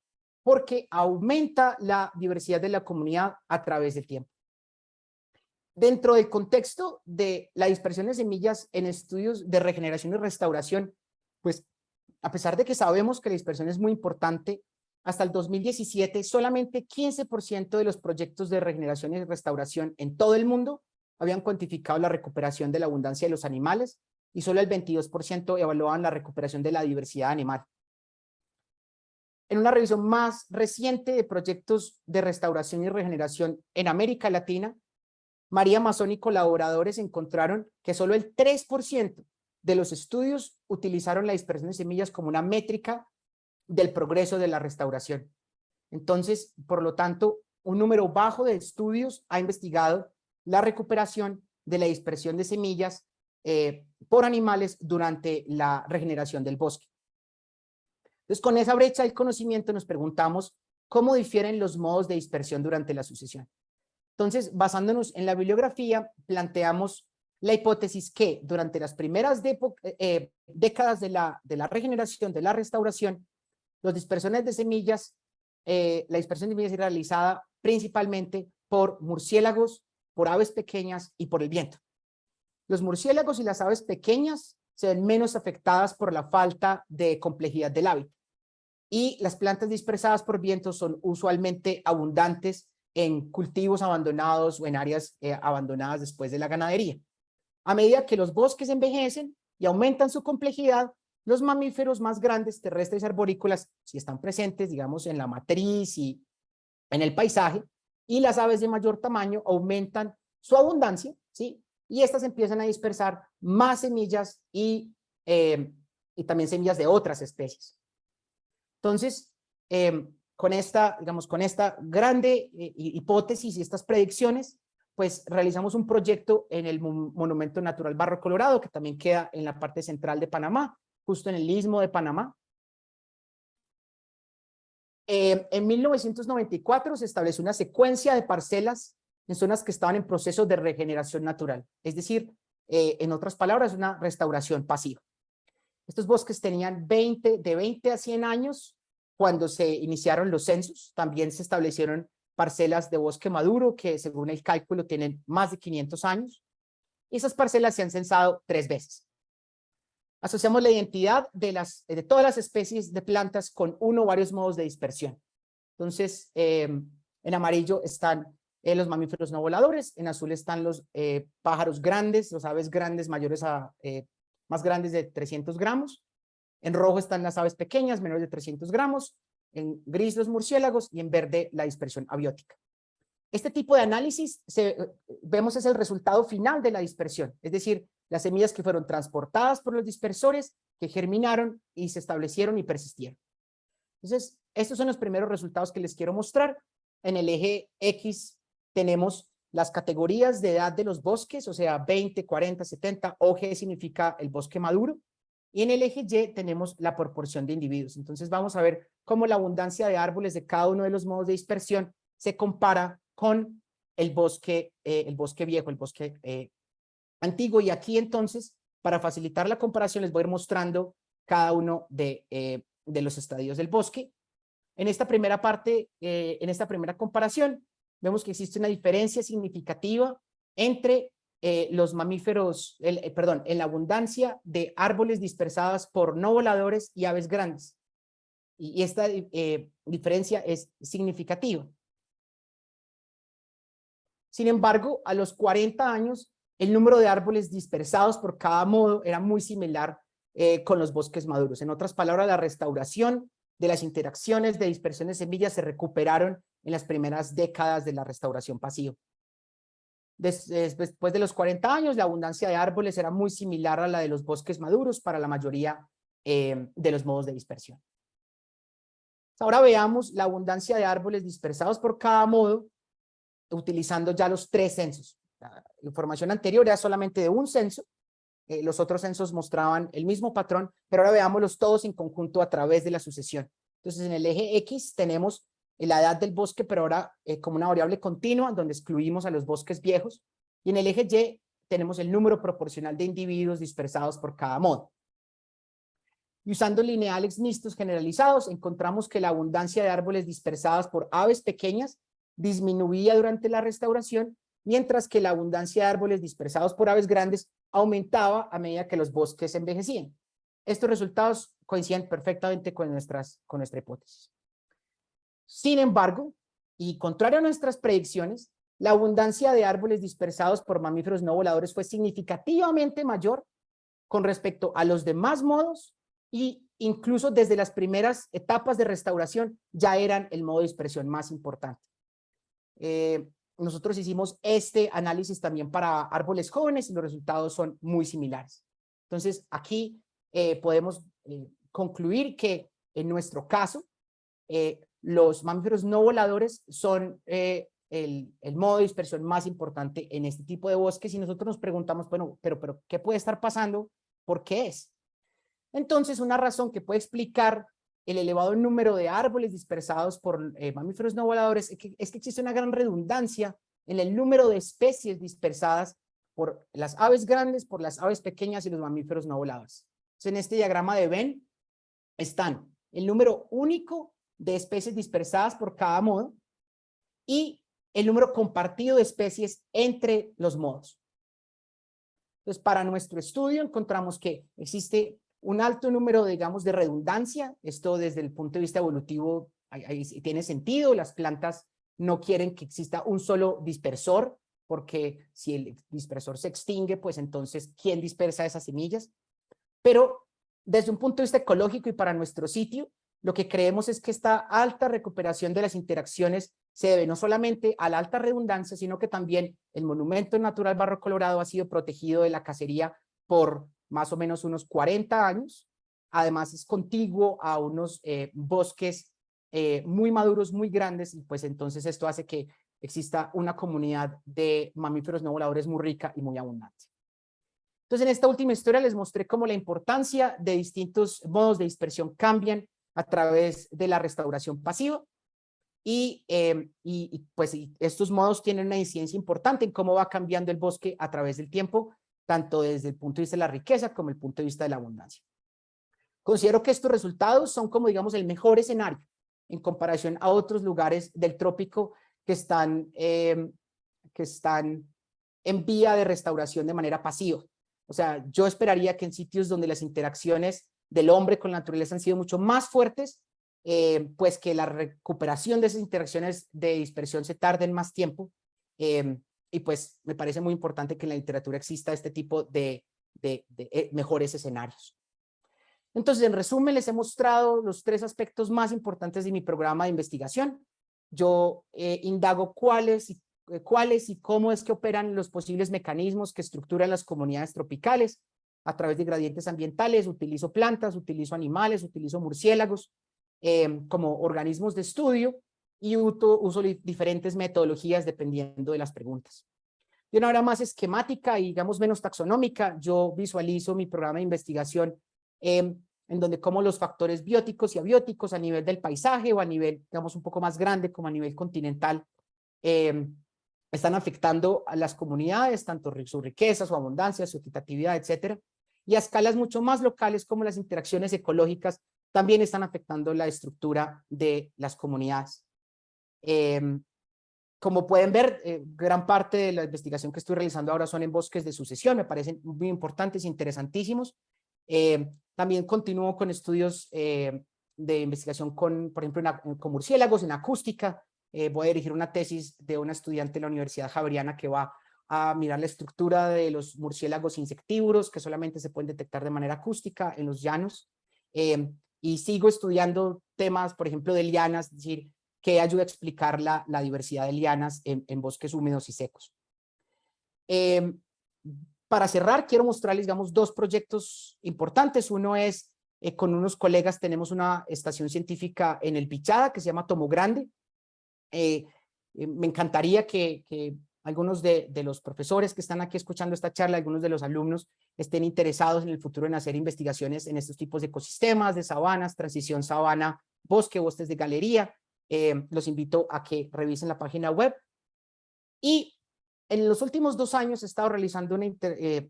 porque aumenta la diversidad de la comunidad a través del tiempo. Dentro del contexto de la dispersión de semillas en estudios de regeneración y restauración, pues a pesar de que sabemos que la dispersión es muy importante, hasta el 2017 solamente 15% de los proyectos de regeneración y restauración en todo el mundo habían cuantificado la recuperación de la abundancia de los animales y solo el 22% evaluaban la recuperación de la diversidad animal. En una revisión más reciente de proyectos de restauración y regeneración en América Latina, María Mazzoni y colaboradores encontraron que solo el 3% de los estudios utilizaron la dispersión de semillas como una métrica del progreso de la restauración. Entonces, por lo tanto, un número bajo de estudios ha investigado la recuperación de la dispersión de semillas por animales durante la regeneración del bosque. Entonces, con esa brecha del conocimiento nos preguntamos cómo difieren los modos de dispersión durante la sucesión. Entonces, basándonos en la bibliografía, planteamos la hipótesis que durante las primeras décadas de la regeneración, de la restauración, las dispersiones de semillas, la dispersión de semillas es realizada principalmente por murciélagos, por aves pequeñas y por el viento. Los murciélagos y las aves pequeñas se ven menos afectadas por la falta de complejidad del hábitat. Y las plantas dispersadas por viento son usualmente abundantes en cultivos abandonados o en áreas abandonadas después de la ganadería. A medida que los bosques envejecen y aumentan su complejidad, los mamíferos más grandes, terrestres y arborícolas, si están presentes, digamos, en la matriz y en el paisaje, y las aves de mayor tamaño aumentan su abundancia, ¿sí? Y estas empiezan a dispersar más semillas y y también semillas de otras especies. Entonces, con esta grande hipótesis y estas predicciones, pues realizamos un proyecto en el Monumento Natural Barro Colorado, que también queda en la parte central de Panamá, justo en el Istmo de Panamá. En 1994 se estableció una secuencia de parcelas en zonas que estaban en proceso de regeneración natural, es decir, en otras palabras, una restauración pasiva. Estos bosques tenían de 20 a 100 años cuando se iniciaron los censos. También se establecieron parcelas de bosque maduro que, según el cálculo, tienen más de 500 años. Y esas parcelas se han censado 3 veces. Asociamos la identidad de todas las especies de plantas con uno o varios modos de dispersión. Entonces, en amarillo están los mamíferos no voladores, en azul están los pájaros grandes, los aves grandes más grandes de 300 gramos, en rojo están las aves pequeñas, menores de 300 gramos, en gris los murciélagos y en verde la dispersión abiótica. Este tipo de análisis vemos es el resultado final de la dispersión, es decir, las semillas que fueron transportadas por los dispersores, que germinaron y se establecieron y persistieron. Entonces, estos son los primeros resultados que les quiero mostrar. En el eje X tenemos las categorías de edad de los bosques, o sea, 20, 40, 70, OG significa el bosque maduro, y en el eje Y tenemos la proporción de individuos. Entonces vamos a ver cómo la abundancia de árboles de cada uno de los modos de dispersión se compara con el bosque viejo, el bosque antiguo. Y aquí entonces, para facilitar la comparación, les voy a ir mostrando cada uno de los estadios del bosque. En esta primera parte, en esta primera comparación, vemos que existe una diferencia significativa entre los mamíferos, en la abundancia de árboles dispersadas por no voladores y aves grandes. Y esta diferencia es significativa. Sin embargo, a los 40 años, el número de árboles dispersados por cada modo era muy similar con los bosques maduros. En otras palabras, la restauración de las interacciones de dispersión de semillas se recuperaron en las primeras décadas de la restauración pasiva. Después de los 40 años, la abundancia de árboles era muy similar a la de los bosques maduros para la mayoría de los modos de dispersión. Ahora veamos la abundancia de árboles dispersados por cada modo, utilizando ya los 3 censos. La información anterior era solamente de un censo, los otros censos mostraban el mismo patrón, pero ahora veámoslos todos en conjunto a través de la sucesión. Entonces, en el eje X tenemos la edad del bosque, pero ahora como una variable continua, donde excluimos a los bosques viejos, y en el eje Y tenemos el número proporcional de individuos dispersados por cada modo. Y usando lineales mixtos generalizados, encontramos que la abundancia de árboles dispersadas por aves pequeñas disminuía durante la restauración, mientras que la abundancia de árboles dispersados por aves grandes aumentaba a medida que los bosques envejecían. Estos resultados coinciden perfectamente con nuestra hipótesis. Sin embargo, y contrario a nuestras predicciones, la abundancia de árboles dispersados por mamíferos no voladores fue significativamente mayor con respecto a los demás modos, y incluso desde las primeras etapas de restauración ya eran el modo de dispersión más importante. Nosotros hicimos este análisis también para árboles jóvenes y los resultados son muy similares. Entonces, aquí podemos concluir que en nuestro caso, los mamíferos no voladores son el modo de dispersión más importante en este tipo de bosques, y nosotros nos preguntamos, bueno, pero ¿qué puede estar pasando? ¿Por qué es? Entonces, una razón que puede explicar el elevado número de árboles dispersados por mamíferos no voladores es que existe una gran redundancia en el número de especies dispersadas por las aves grandes, por las aves pequeñas y los mamíferos no voladores. Entonces, en este diagrama de Venn están el número único de especies dispersadas por cada modo y el número compartido de especies entre los modos. Entonces, para nuestro estudio encontramos que existe un alto número, digamos, de redundancia. Esto desde el punto de vista evolutivo tiene sentido. Las plantas no quieren que exista un solo dispersor, porque si el dispersor se extingue, pues entonces, ¿quién dispersa esas semillas? Pero desde un punto de vista ecológico y para nuestro sitio, lo que creemos es que esta alta recuperación de las interacciones se debe no solamente a la alta redundancia, sino que también el Monumento Natural Barro Colorado ha sido protegido de la cacería por más o menos unos 40 años, además es contiguo a unos bosques muy maduros, muy grandes, y pues entonces esto hace que exista una comunidad de mamíferos no voladores muy rica y muy abundante. Entonces, en esta última historia les mostré cómo la importancia de distintos modos de dispersión cambian a través de la restauración pasiva, y estos modos tienen una incidencia importante en cómo va cambiando el bosque a través del tiempo, tanto desde el punto de vista de la riqueza como el punto de vista de la abundancia. Considero que estos resultados son como, digamos, el mejor escenario en comparación a otros lugares del trópico que están en vía de restauración de manera pasiva. O sea, yo esperaría que en sitios donde las interacciones del hombre con la naturaleza han sido mucho más fuertes, pues que la recuperación de esas interacciones de dispersión se tarden más tiempo, y pues me parece muy importante que en la literatura exista este tipo de mejores escenarios. Entonces, en resumen, les he mostrado los 3 aspectos más importantes de mi programa de investigación. Yo indago cuáles y cómo es que operan los posibles mecanismos que estructuran las comunidades tropicales a través de gradientes ambientales. Utilizo plantas, utilizo animales, utilizo murciélagos como organismos de estudio, y uso diferentes metodologías dependiendo de las preguntas. De una manera más esquemática y, digamos, menos taxonómica, yo visualizo mi programa de investigación en donde como los factores bióticos y abióticos a nivel del paisaje o a nivel, digamos, un poco más grande como a nivel continental, están afectando a las comunidades, tanto su riqueza, su abundancia, su equitatividad, etcétera. Y a escalas mucho más locales, como las interacciones ecológicas, también están afectando la estructura de las comunidades. Como pueden ver, gran parte de la investigación que estoy realizando ahora son en bosques de sucesión, me parecen muy importantes e interesantísimos. También continúo con estudios de investigación con, por ejemplo, con murciélagos en acústica. Voy a dirigir una tesis de una estudiante de la Universidad Javeriana que va a mirar la estructura de los murciélagos insectívoros que solamente se pueden detectar de manera acústica en los llanos. Y sigo estudiando temas, por ejemplo, de lianas, es decir, que ayuda a explicar la diversidad de lianas en bosques húmedos y secos. Para cerrar, quiero mostrarles, digamos, 2 proyectos importantes. Uno es, con unos colegas tenemos una estación científica en el Bichada que se llama Tomo Grande. Me encantaría que algunos de los profesores que están aquí escuchando esta charla, algunos de los alumnos, estén interesados en el futuro en hacer investigaciones en estos tipos de ecosistemas, de sabanas, transición sabana-bosque, bosques de galería. Los invito a que revisen la página web. Y en los últimos 2 años he estado realizando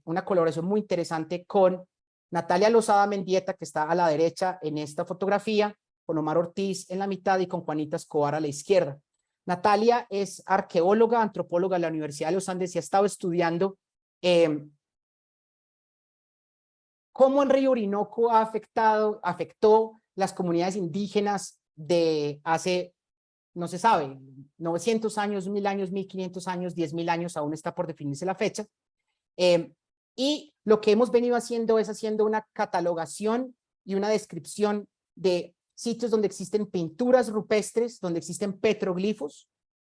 una colaboración muy interesante con Natalia Lozada Mendieta, que está a la derecha en esta fotografía, con Omar Ortiz en la mitad y con Juanita Escobar a la izquierda. Natalia es arqueóloga, antropóloga de la Universidad de los Andes y ha estado estudiando cómo el río Orinoco afectó las comunidades indígenas de hace, no se sabe, 900 años, 1000 años, 1500 años, 10.000 años, aún está por definirse la fecha. Y lo que hemos venido haciendo es haciendo una catalogación y una descripción de sitios donde existen pinturas rupestres, donde existen petroglifos,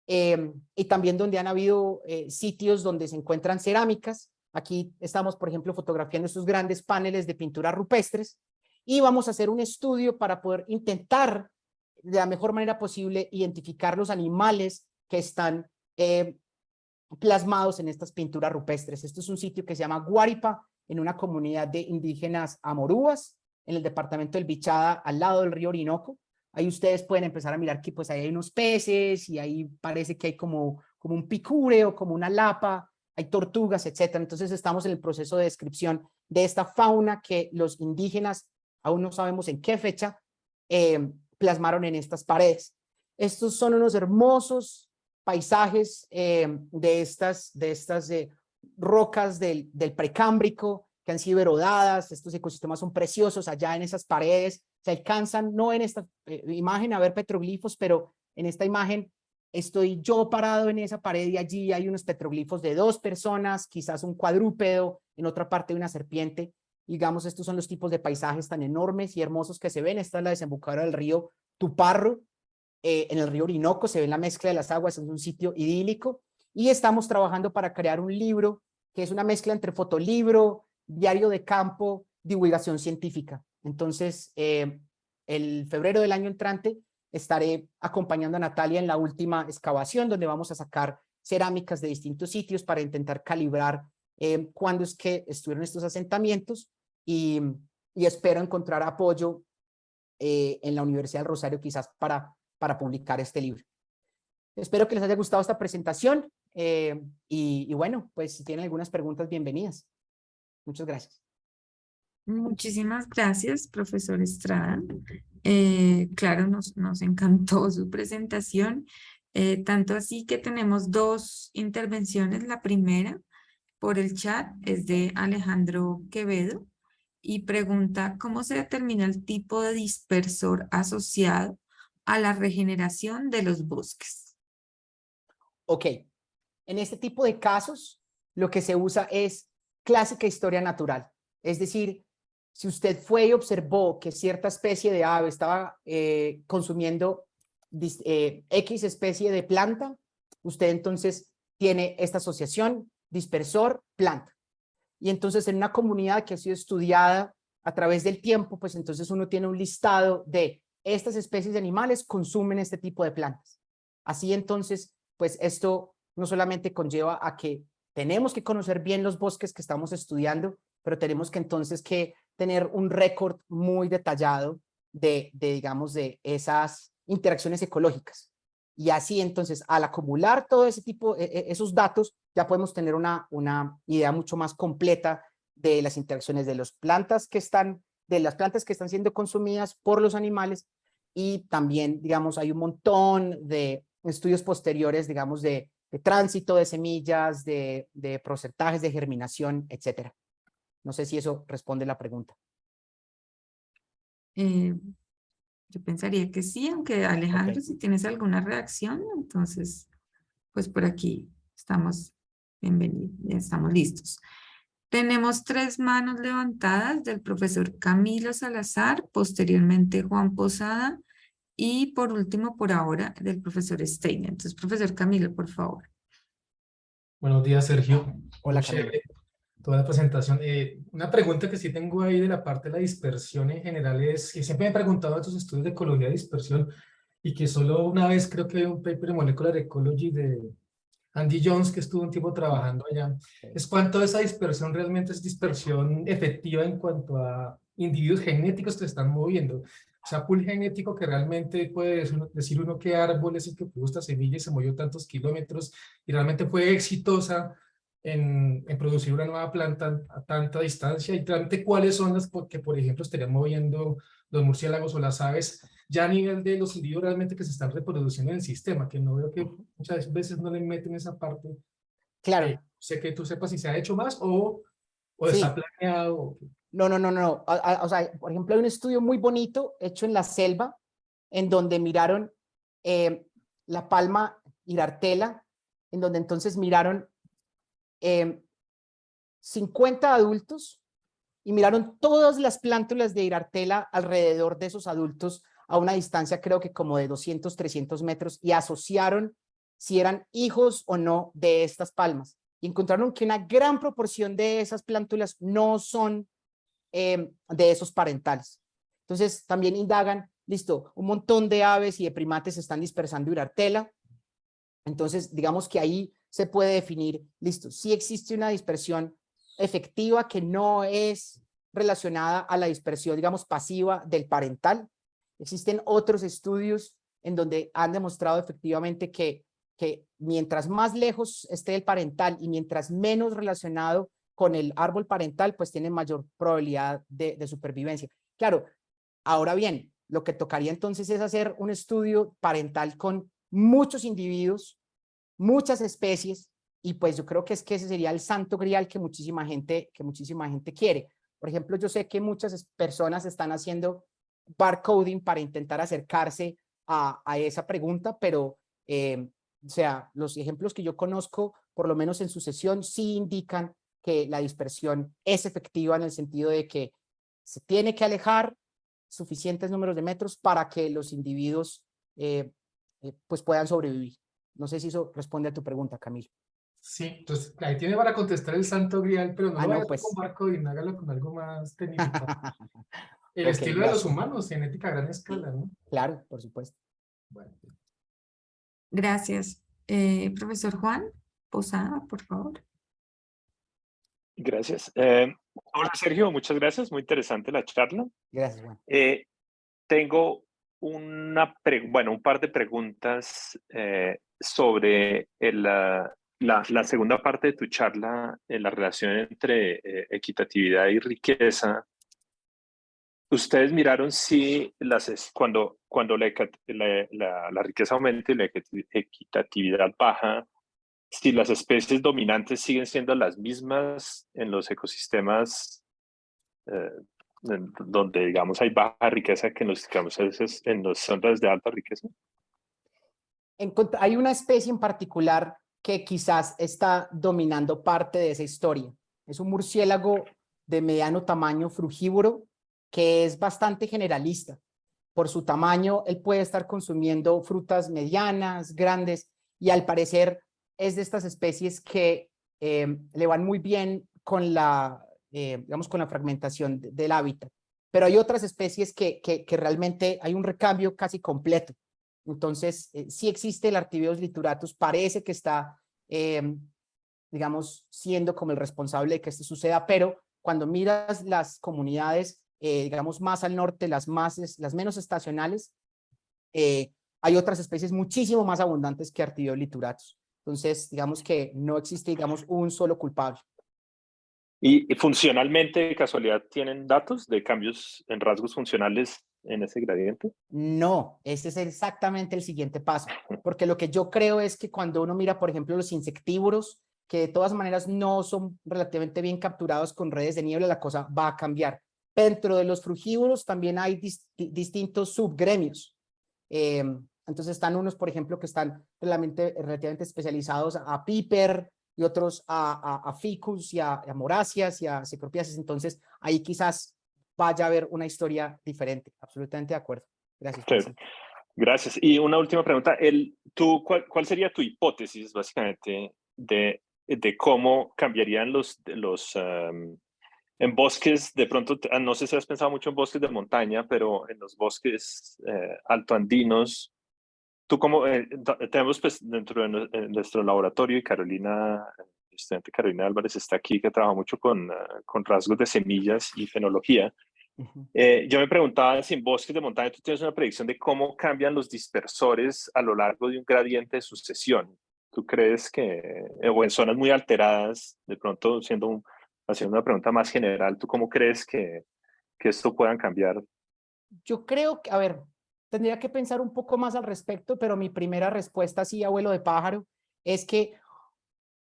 y también donde han habido sitios donde se encuentran cerámicas. Aquí estamos, por ejemplo, fotografiando estos grandes paneles de pinturas rupestres, y vamos a hacer un estudio para poder intentar de la mejor manera posible identificar los animales que están plasmados en estas pinturas rupestres. Esto es un sitio que se llama Guaripa, en una comunidad de indígenas amorúas, en el departamento del Bichada, al lado del río Orinoco. Ahí ustedes pueden empezar a mirar que pues ahí hay unos peces, y ahí parece que hay como un picure o como una lapa, hay tortugas, etcétera. Entonces estamos en el proceso de descripción de esta fauna que los indígenas, aún no sabemos en qué fecha, plasmaron en estas paredes. Estos son unos hermosos paisajes de estas rocas del precámbrico que han sido erodadas. Estos ecosistemas son preciosos. Allá en esas paredes se alcanzan, no en esta imagen a ver petroglifos, pero en esta imagen estoy yo parado en esa pared y allí hay unos petroglifos de 2 personas, quizás un cuadrúpedo, en otra parte una serpiente. Digamos, estos son los tipos de paisajes tan enormes y hermosos que se ven. Esta es la desembocadura del río Tuparro, en el río Orinoco. Se ve la mezcla de las aguas, es un sitio idílico, y estamos trabajando para crear un libro que es una mezcla entre fotolibro, diario de campo, divulgación científica. Entonces, el febrero del año entrante estaré acompañando a Natalia en la última excavación, donde vamos a sacar cerámicas de distintos sitios para intentar calibrar cuándo es que estuvieron estos asentamientos, y espero encontrar apoyo en la Universidad del Rosario quizás para publicar este libro. Espero que les haya gustado esta presentación y bueno, pues si tienen algunas preguntas, bienvenidas. Muchas gracias. Muchísimas gracias, profesor Estrada. Claro, nos encantó su presentación, tanto así que tenemos dos intervenciones. La primera, por el chat, es de Alejandro Quevedo y pregunta: ¿cómo se determina el tipo de dispersor asociado a la regeneración de los bosques? Ok, en este tipo de casos, lo que se usa es clásica historia natural. Es decir, si usted fue y observó que cierta especie de ave estaba consumiendo X especie de planta, usted entonces tiene esta asociación dispersor-planta. Y entonces en una comunidad que ha sido estudiada a través del tiempo, pues entonces uno tiene un listado de estas especies de animales consumen este tipo de plantas. Así entonces, pues esto no solamente conlleva a que tenemos que conocer bien los bosques que estamos estudiando, pero tenemos que entonces que tener un récord muy detallado digamos, de esas interacciones ecológicas. Y así entonces, al acumular todo ese tipo, esos datos, ya podemos tener una idea mucho más completa de las interacciones de las plantas que están siendo consumidas por los animales. Y también, digamos, hay un montón de estudios posteriores, digamos, de tránsito de semillas, de porcentajes de germinación, etcétera. No sé si eso responde la pregunta. Yo pensaría que sí, aunque Alejandro, Ok. si tienes alguna reacción, entonces, pues por aquí estamos bienvenidos, estamos listos. Tenemos 3 manos levantadas del profesor Camilo Salazar, posteriormente Juan Posada y por último, por ahora, del profesor Steiner. Entonces, profesor Camilo, por favor. Buenos días, Sergio. Hola, Muy Camilo. chévere toda la presentación. Una pregunta que sí tengo ahí de la parte de la dispersión en general es que siempre me he preguntado a estos estudios de ecología de dispersión y que solo una vez creo que hay un paper en Molecular Ecology de Andy Jones que estuvo un tiempo trabajando allá. Es cuánto esa dispersión realmente es dispersión efectiva en cuanto a individuos genéticos que se están moviendo. O sea, pool genético que realmente puede decir uno qué árbol es el que puso esta semilla y se movió tantos kilómetros y realmente fue exitosa en producir una nueva planta a tanta distancia, y realmente cuáles son las que, por ejemplo, estarían moviendo los murciélagos o las aves, ya a nivel de los individuos realmente que se están reproduciendo en el sistema, que no veo que muchas veces no le meten esa parte. Claro, Sé que tú sepas si se ha hecho más o está sí. planeado. No. O sea, por ejemplo, hay un estudio muy bonito hecho en la selva en donde miraron la palma hirartela, en donde entonces miraron 50 adultos y miraron todas las plántulas de hirartela alrededor de esos adultos a una distancia creo que como de 200, 300 metros, y asociaron si eran hijos o no de estas palmas. Y encontraron que una gran proporción de esas plántulas no son de esos parentales. Entonces también indagan, listo, un montón de aves y de primates están dispersando hirartela. Entonces digamos que ahí se puede definir, listo, si existe una dispersión efectiva que no es relacionada a la dispersión, digamos, pasiva del parental. Existen otros estudios en donde han demostrado efectivamente que mientras más lejos esté el parental y mientras menos relacionado con el árbol parental, pues tiene mayor probabilidad de supervivencia. Claro, ahora bien, lo que tocaría entonces es hacer un estudio parental con muchos individuos, muchas especies, y pues yo creo que ese sería el santo grial que muchísima gente quiere. Por ejemplo, yo sé que muchas personas están haciendo barcoding para intentar acercarse a esa pregunta, pero o sea, los ejemplos que yo conozco, por lo menos en su sesión, sí indican que la dispersión es efectiva en el sentido de que se tiene que alejar suficientes números de metros para que los individuos pues puedan sobrevivir. No sé si eso responde a tu pregunta, Camilo. Sí, entonces ahí tiene para contestar el santo grial, pero no lo vaya No, a hacer con pues. barco y hágalo con algo más tecnificado. El Ok, estilo de los gracias. humanos, genética a gran escala, ¿no? Claro, por supuesto. Bueno. Gracias. Profesor Juan Posada, por favor. Gracias. Hola Sergio, muchas gracias. Muy interesante la charla. Gracias, Juan. Tengo un par de preguntas sobre la segunda parte de tu charla, en la relación entre equitatividad y riqueza. Ustedes miraron si cuando la riqueza aumenta y la equitatividad baja, si las especies dominantes siguen siendo las mismas en los ecosistemas donde, digamos, hay baja riqueza que digamos, en las zonas de alta riqueza. Hay una especie en particular que quizás está dominando parte de esa historia. Es un murciélago de mediano tamaño frugívoro que es bastante generalista. Por su tamaño, él puede estar consumiendo frutas medianas, grandes, y al parecer es de estas especies que le van muy bien con digamos, con la fragmentación del hábitat. Pero hay otras especies que realmente hay un recambio casi completo. Entonces, sí existe el Artibeus lituratus, parece que está, digamos, siendo como el responsable de que esto suceda, pero cuando miras las comunidades, digamos, más al norte, las menos estacionales, hay otras especies muchísimo más abundantes que Artibeus lituratus. Entonces, digamos que no existe, digamos, un solo culpable. ¿Y funcionalmente, de casualidad, tienen datos de cambios en rasgos funcionales en ese gradiente? No, ese es exactamente el siguiente paso, porque lo que yo creo es que cuando uno mira, por ejemplo, los insectívoros, que de todas maneras no son relativamente bien capturados con redes de niebla, la cosa va a cambiar. Dentro de los frugívoros también hay distintos subgremios. Entonces están unos, por ejemplo, que están relativamente especializados a Piper y otros a Ficus y a Moracias y a Cecropiaceae. Entonces ahí quizás vaya a haber una historia diferente. Absolutamente de acuerdo. Gracias. Sí. Gracias. Y una última pregunta. ¿Cuál sería tu hipótesis, básicamente, de cómo cambiarían en bosques? De pronto, no sé si has pensado mucho en bosques de montaña, pero en los bosques altoandinos, tenemos pues dentro de nuestro laboratorio, y Carolina, el estudiante Carolina Álvarez está aquí, que trabaja mucho con rasgos de semillas y fenología. Yo me preguntaba si en bosques de montaña tú tienes una predicción de cómo cambian los dispersores a lo largo de un gradiente de sucesión. ¿Tú crees que, o en zonas muy alteradas, de pronto haciendo una pregunta más general, ¿tú cómo crees que esto puedan cambiar? Yo creo que, a ver, tendría que pensar un poco más al respecto, pero mi primera respuesta, así, abuelo de pájaro, es que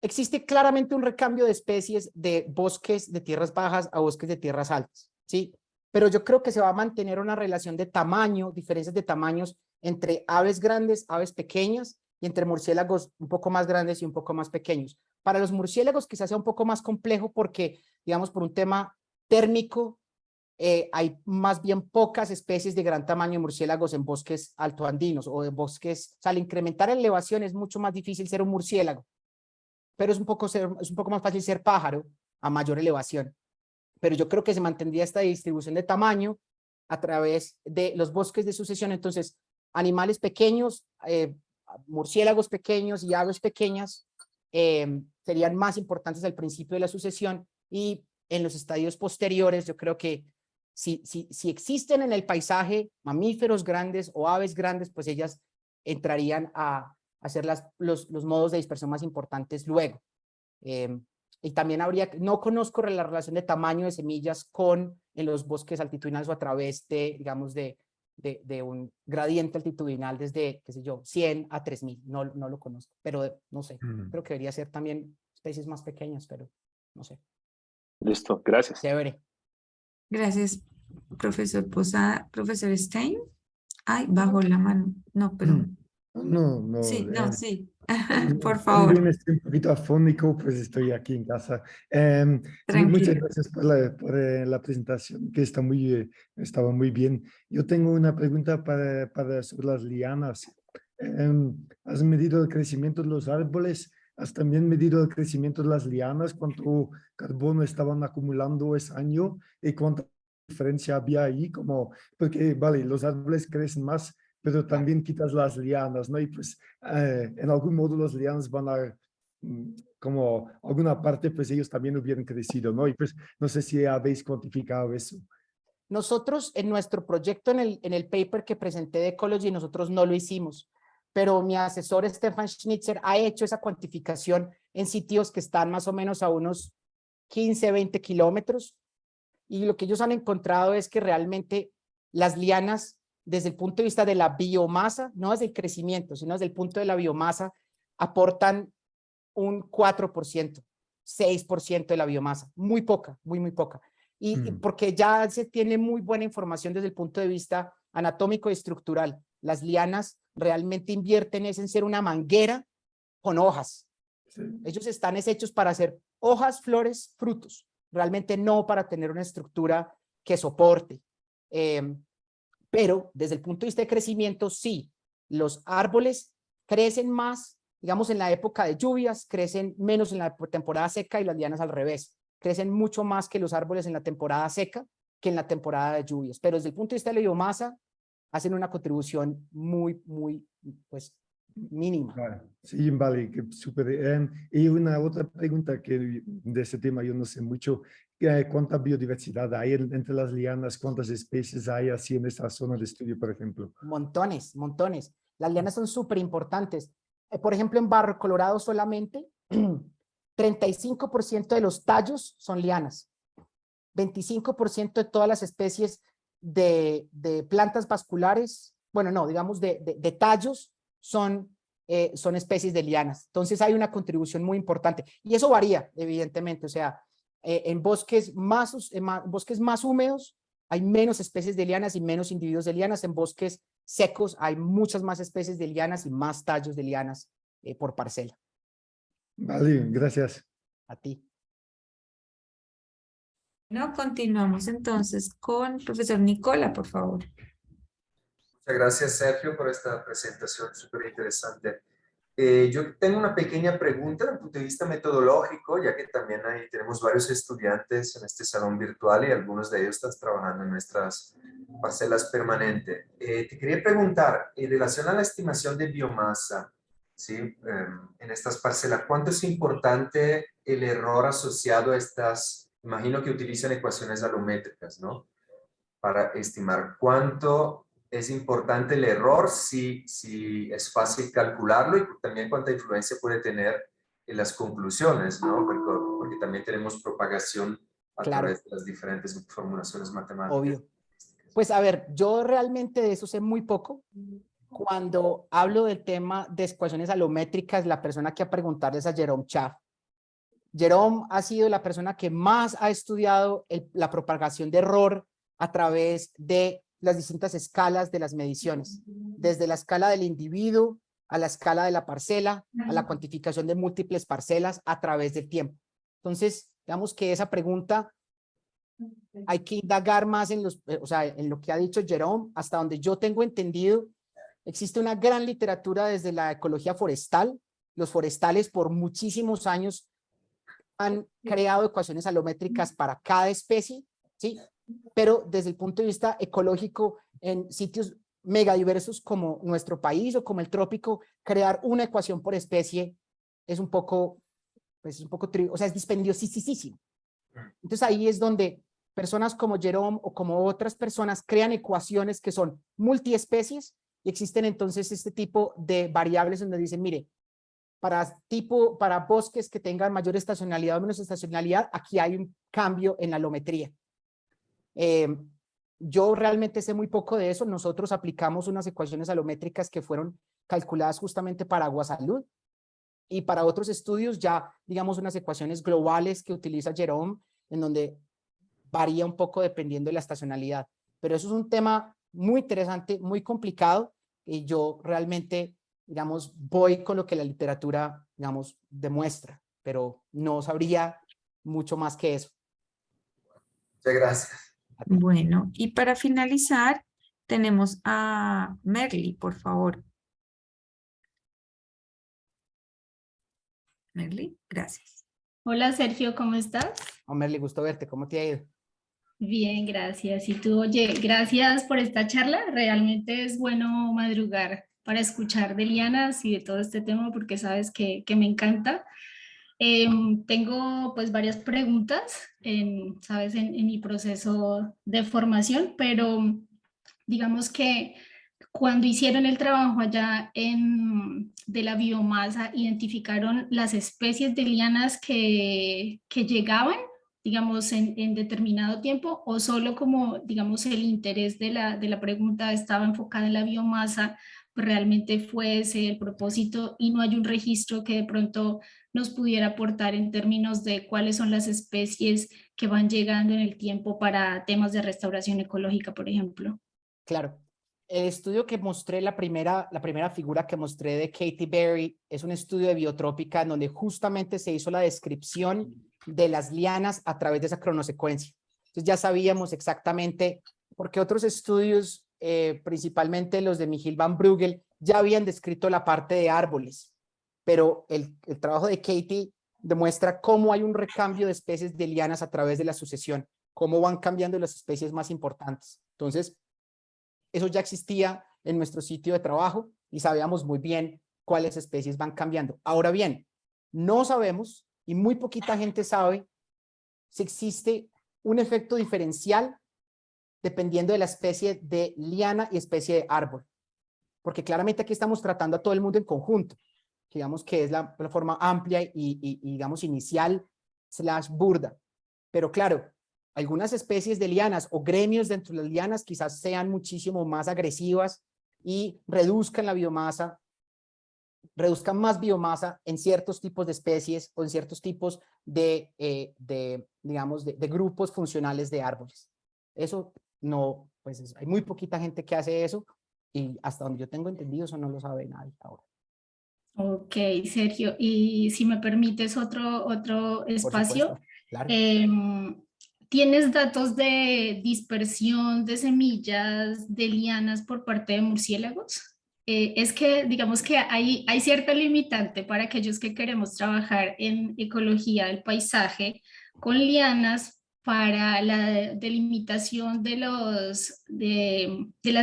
existe claramente un recambio de especies de bosques de tierras bajas a bosques de tierras altas, ¿sí? Pero yo creo que se va a mantener una relación de tamaño, diferencias de tamaños entre aves grandes, aves pequeñas, y entre murciélagos un poco más grandes y un poco más pequeños. Para los murciélagos quizás sea un poco más complejo porque, digamos, por un tema térmico, hay más bien pocas especies de gran tamaño de murciélagos en bosques altoandinos o de bosques, o sea, al incrementar la elevación es mucho más difícil ser un murciélago, pero es un poco más fácil ser pájaro a mayor elevación. Pero yo creo que se mantendría esta distribución de tamaño a través de los bosques de sucesión. Entonces, animales pequeños, murciélagos pequeños y aves pequeñas serían más importantes al principio de la sucesión, y en los estadios posteriores yo creo que si existen en el paisaje mamíferos grandes o aves grandes, pues ellas entrarían a hacer los modos de dispersión más importantes luego. Y también no conozco la relación de tamaño de semillas en los bosques altitudinales o a través de, digamos, de un gradiente altitudinal desde, qué sé yo, 100 a 3000. No lo conozco, pero no sé. Creo que debería ser también especies más pequeñas, pero no sé. Listo, gracias. Chévere. Gracias, profesor Posada. Profesor Stein. Ay, bajo la mano. No, pero... No. Sí, no, sí. Por favor. También estoy un poquito afónico, pues estoy aquí en casa. Sí, muchas Tranquilo. gracias por la presentación, que estaba muy bien. Yo tengo una pregunta sobre las lianas. ¿Has medido el crecimiento de los árboles? ¿Has también medido el crecimiento de las lianas? ¿Cuánto carbono estaban acumulando ese año? ¿Y cuánta diferencia había ahí? Como, porque, vale, los árboles crecen más, pero también quitas las lianas, ¿no? Y pues en algún modo los lianas van a, como alguna parte, pues ellos también hubieran crecido, ¿no? Y pues no sé si habéis cuantificado eso. Nosotros en nuestro proyecto, en el paper que presenté de Ecology, nosotros no lo hicimos, pero mi asesor Stefan Schnitzer ha hecho esa cuantificación en sitios que están más o menos a unos 15, 20 kilómetros, y lo que ellos han encontrado es que realmente las lianas, desde el punto de vista de la biomasa, no desde el crecimiento, sino desde el punto de la biomasa, aportan un 4%, 6% de la biomasa, muy poca, muy, muy poca. Y porque ya se tiene muy buena información desde el punto de vista anatómico y estructural. Las lianas realmente invierten en ser una manguera con hojas. Sí. Ellos están hechos para hacer hojas, flores, frutos, realmente no para tener una estructura que soporte. Pero desde el punto de vista de crecimiento, sí, los árboles crecen más, digamos, en la época de lluvias, crecen menos en la temporada seca, y las lianas al revés. Crecen mucho más que los árboles en la temporada seca que en la temporada de lluvias. Pero desde el punto de vista de la biomasa, hacen una contribución muy, muy, pues, mínima. Sí, vale, que súper. Y una otra pregunta que de ese tema yo no sé mucho, ¿cuánta biodiversidad hay entre las lianas? ¿Cuántas especies hay así en esta zona de estudio, por ejemplo? Montones, montones. Las lianas son súper importantes. Por ejemplo, en Barro Colorado solamente 35% de los tallos son lianas. 25% de todas las especies de plantas vasculares, bueno, no, digamos de tallos son especies de lianas. Entonces hay una contribución muy importante. Y eso varía, evidentemente. O sea, en bosques más húmedos hay menos especies de lianas y menos individuos de lianas. En bosques secos hay muchas más especies de lianas y más tallos de lianas por parcela. Vale, gracias. A ti. No, continuamos entonces con el profesor Nicola, por favor. Muchas gracias, Sergio, por esta presentación súper interesante. Yo tengo una pequeña pregunta desde el punto de vista metodológico, ya que también tenemos varios estudiantes en este salón virtual y algunos de ellos están trabajando en nuestras parcelas permanentes. Te quería preguntar, en relación a la estimación de biomasa, ¿sí? En estas parcelas, ¿cuánto es importante el error asociado a estas? Imagino que utilizan ecuaciones alométricas, ¿no? Para estimar cuánto es importante el error, si es fácil calcularlo, y también cuánta influencia puede tener en las conclusiones, ¿no? Porque también tenemos propagación a través de las diferentes formulaciones matemáticas. Obvio. Pues a ver, yo realmente de eso sé muy poco. Cuando hablo del tema de ecuaciones alométricas, la persona que a preguntarle es a Jerome Schaff. Jerome ha sido la persona que más ha estudiado la propagación de error a través de las distintas escalas de las mediciones, desde la escala del individuo a la escala de la parcela, a la cuantificación de múltiples parcelas a través del tiempo. Entonces, digamos que esa pregunta hay que indagar más en en lo que ha dicho Jerome. Hasta donde yo tengo entendido, existe una gran literatura desde la ecología forestal. Los forestales por muchísimos años han creado ecuaciones alométricas para cada especie, ¿sí? Pero desde el punto de vista ecológico, en sitios megadiversos como nuestro país o como el trópico, crear una ecuación por especie es un poco, o sea, es dispendiosísimo. Entonces ahí es donde personas como Jerome o como otras personas crean ecuaciones que son multiespecies, y existen entonces este tipo de variables donde dicen, mire, para bosques que tengan mayor estacionalidad o menos estacionalidad, aquí hay un cambio en la alometría. Yo realmente sé muy poco de eso. Nosotros aplicamos unas ecuaciones alométricas que fueron calculadas justamente para Aguasalud, y para otros estudios ya, digamos, unas ecuaciones globales que utiliza Jerome, en donde varía un poco dependiendo de la estacionalidad. Pero eso es un tema muy interesante, muy complicado, y yo realmente, digamos, voy con lo que la literatura, digamos, demuestra, pero no sabría mucho más que eso. Muchas gracias. Bueno, y para finalizar, tenemos a Merly, por favor. Merly, gracias. Hola Sergio, ¿cómo estás? Homer, le gustó verte, ¿cómo te ha ido? Bien, gracias. Y tú, oye, gracias por esta charla. Realmente es bueno madrugar para escuchar de lianas y de todo este tema porque sabes que me encanta. Tengo pues varias preguntas, sabes, en mi proceso de formación, pero digamos que cuando hicieron el trabajo allá de la biomasa, identificaron las especies de lianas que llegaban, digamos, en determinado tiempo, o solo como, digamos, el interés de la pregunta estaba enfocada en la biomasa, pues realmente fue ese el propósito y no hay un registro que de pronto nos pudiera aportar en términos de cuáles son las especies que van llegando en el tiempo para temas de restauración ecológica, por ejemplo. Claro. El estudio que mostré, la primera figura que mostré de Katie Berry, es un estudio de biotrópica en donde justamente se hizo la descripción de las lianas a través de esa cronosecuencia. Entonces ya sabíamos exactamente, porque otros estudios, principalmente los de Michiel van Brugel, ya habían descrito la parte de árboles, pero el trabajo de Katie demuestra cómo hay un recambio de especies de lianas a través de la sucesión, cómo van cambiando las especies más importantes. Entonces, eso ya existía en nuestro sitio de trabajo y sabíamos muy bien cuáles especies van cambiando. Ahora bien, no sabemos y muy poquita gente sabe si existe un efecto diferencial dependiendo de la especie de liana y especie de árbol. Porque claramente aquí estamos tratando a todo el mundo en conjunto, que digamos que es la forma amplia y digamos inicial / burda. Pero claro, algunas especies de lianas o gremios dentro de las lianas quizás sean muchísimo más agresivas y reduzcan la biomasa, reduzcan más biomasa en ciertos tipos de especies o en ciertos tipos digamos, de grupos funcionales de árboles. Eso no, pues hay muy poquita gente que hace eso y hasta donde yo tengo entendido eso no lo sabe nadie ahora. Ok, Sergio, y si me permites otro espacio, Por supuesto, claro. ¿Tienes datos de dispersión de semillas de lianas por parte de murciélagos? Es que digamos que hay cierta limitante para aquellos que queremos trabajar en ecología del paisaje con lianas para la delimitación de las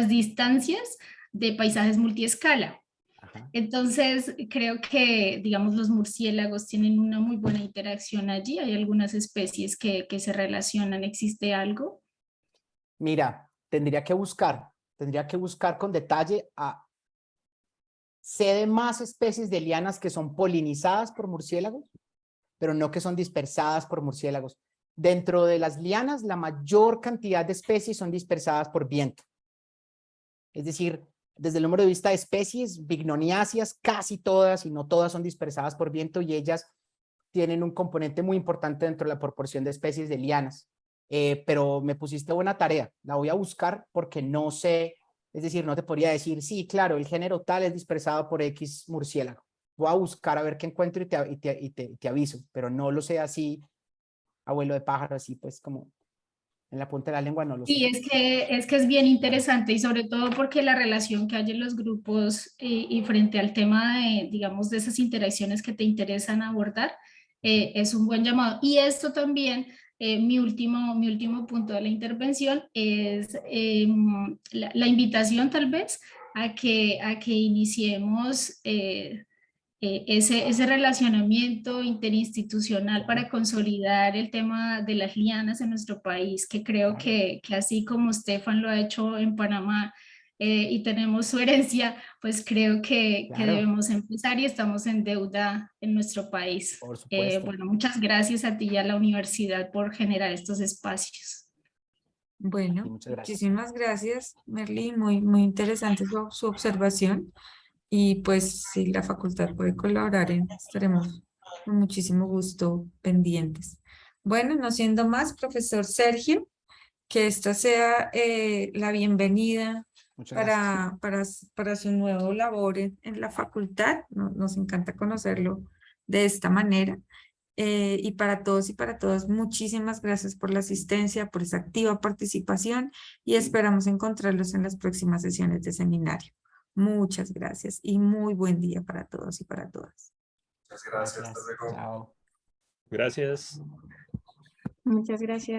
distancias de paisajes multiescala. Ajá. Entonces, creo que, digamos, los murciélagos tienen una muy buena interacción allí. Hay algunas especies que se relacionan. ¿Existe algo? Mira, tendría que buscar con detalle. Sé de más especies de lianas que son polinizadas por murciélagos, pero no que son dispersadas por murciélagos. Dentro de las lianas, la mayor cantidad de especies son dispersadas por viento. Es decir, desde el número de vista de especies, bignoniáceas, casi todas y no todas son dispersadas por viento y ellas tienen un componente muy importante dentro de la proporción de especies de lianas. Pero me pusiste buena tarea, la voy a buscar porque no sé, es decir, no te podría decir, sí, claro, el género tal es dispersado por X murciélago. Voy a buscar a ver qué encuentro y te aviso, pero no lo sé así, abuelo de pájaro, así pues como en la punta de la lengua, no lo sé. Sí, es que es bien interesante y sobre todo porque la relación que hay en los grupos y frente al tema de, digamos, de esas interacciones que te interesan abordar, es un buen llamado. Y esto también, mi último punto de la intervención es la invitación tal vez a que iniciemos ese relacionamiento interinstitucional para consolidar el tema de las lianas en nuestro país, que creo que así como Stefan lo ha hecho en Panamá y tenemos su herencia, pues creo que Claro. debemos empezar y estamos en deuda en nuestro país. Por supuesto. Bueno, muchas gracias a ti y a la universidad por generar estos espacios. Bueno, Muchas gracias. muchísimas gracias, Merly. Muy interesante su observación. Y pues si la facultad puede colaborar, estaremos con muchísimo gusto pendientes. Bueno, no siendo más, profesor Sergio, que esta sea la bienvenida Muchas gracias. para su nuevo labor en la facultad. Nos encanta conocerlo de esta manera. Y para todos y para todas, muchísimas gracias por la asistencia, por esa activa participación y esperamos encontrarlos en las próximas sesiones de seminario. Muchas gracias y muy buen día para todos y para todas. Muchas gracias. Hasta luego. Chao. Gracias. Muchas gracias.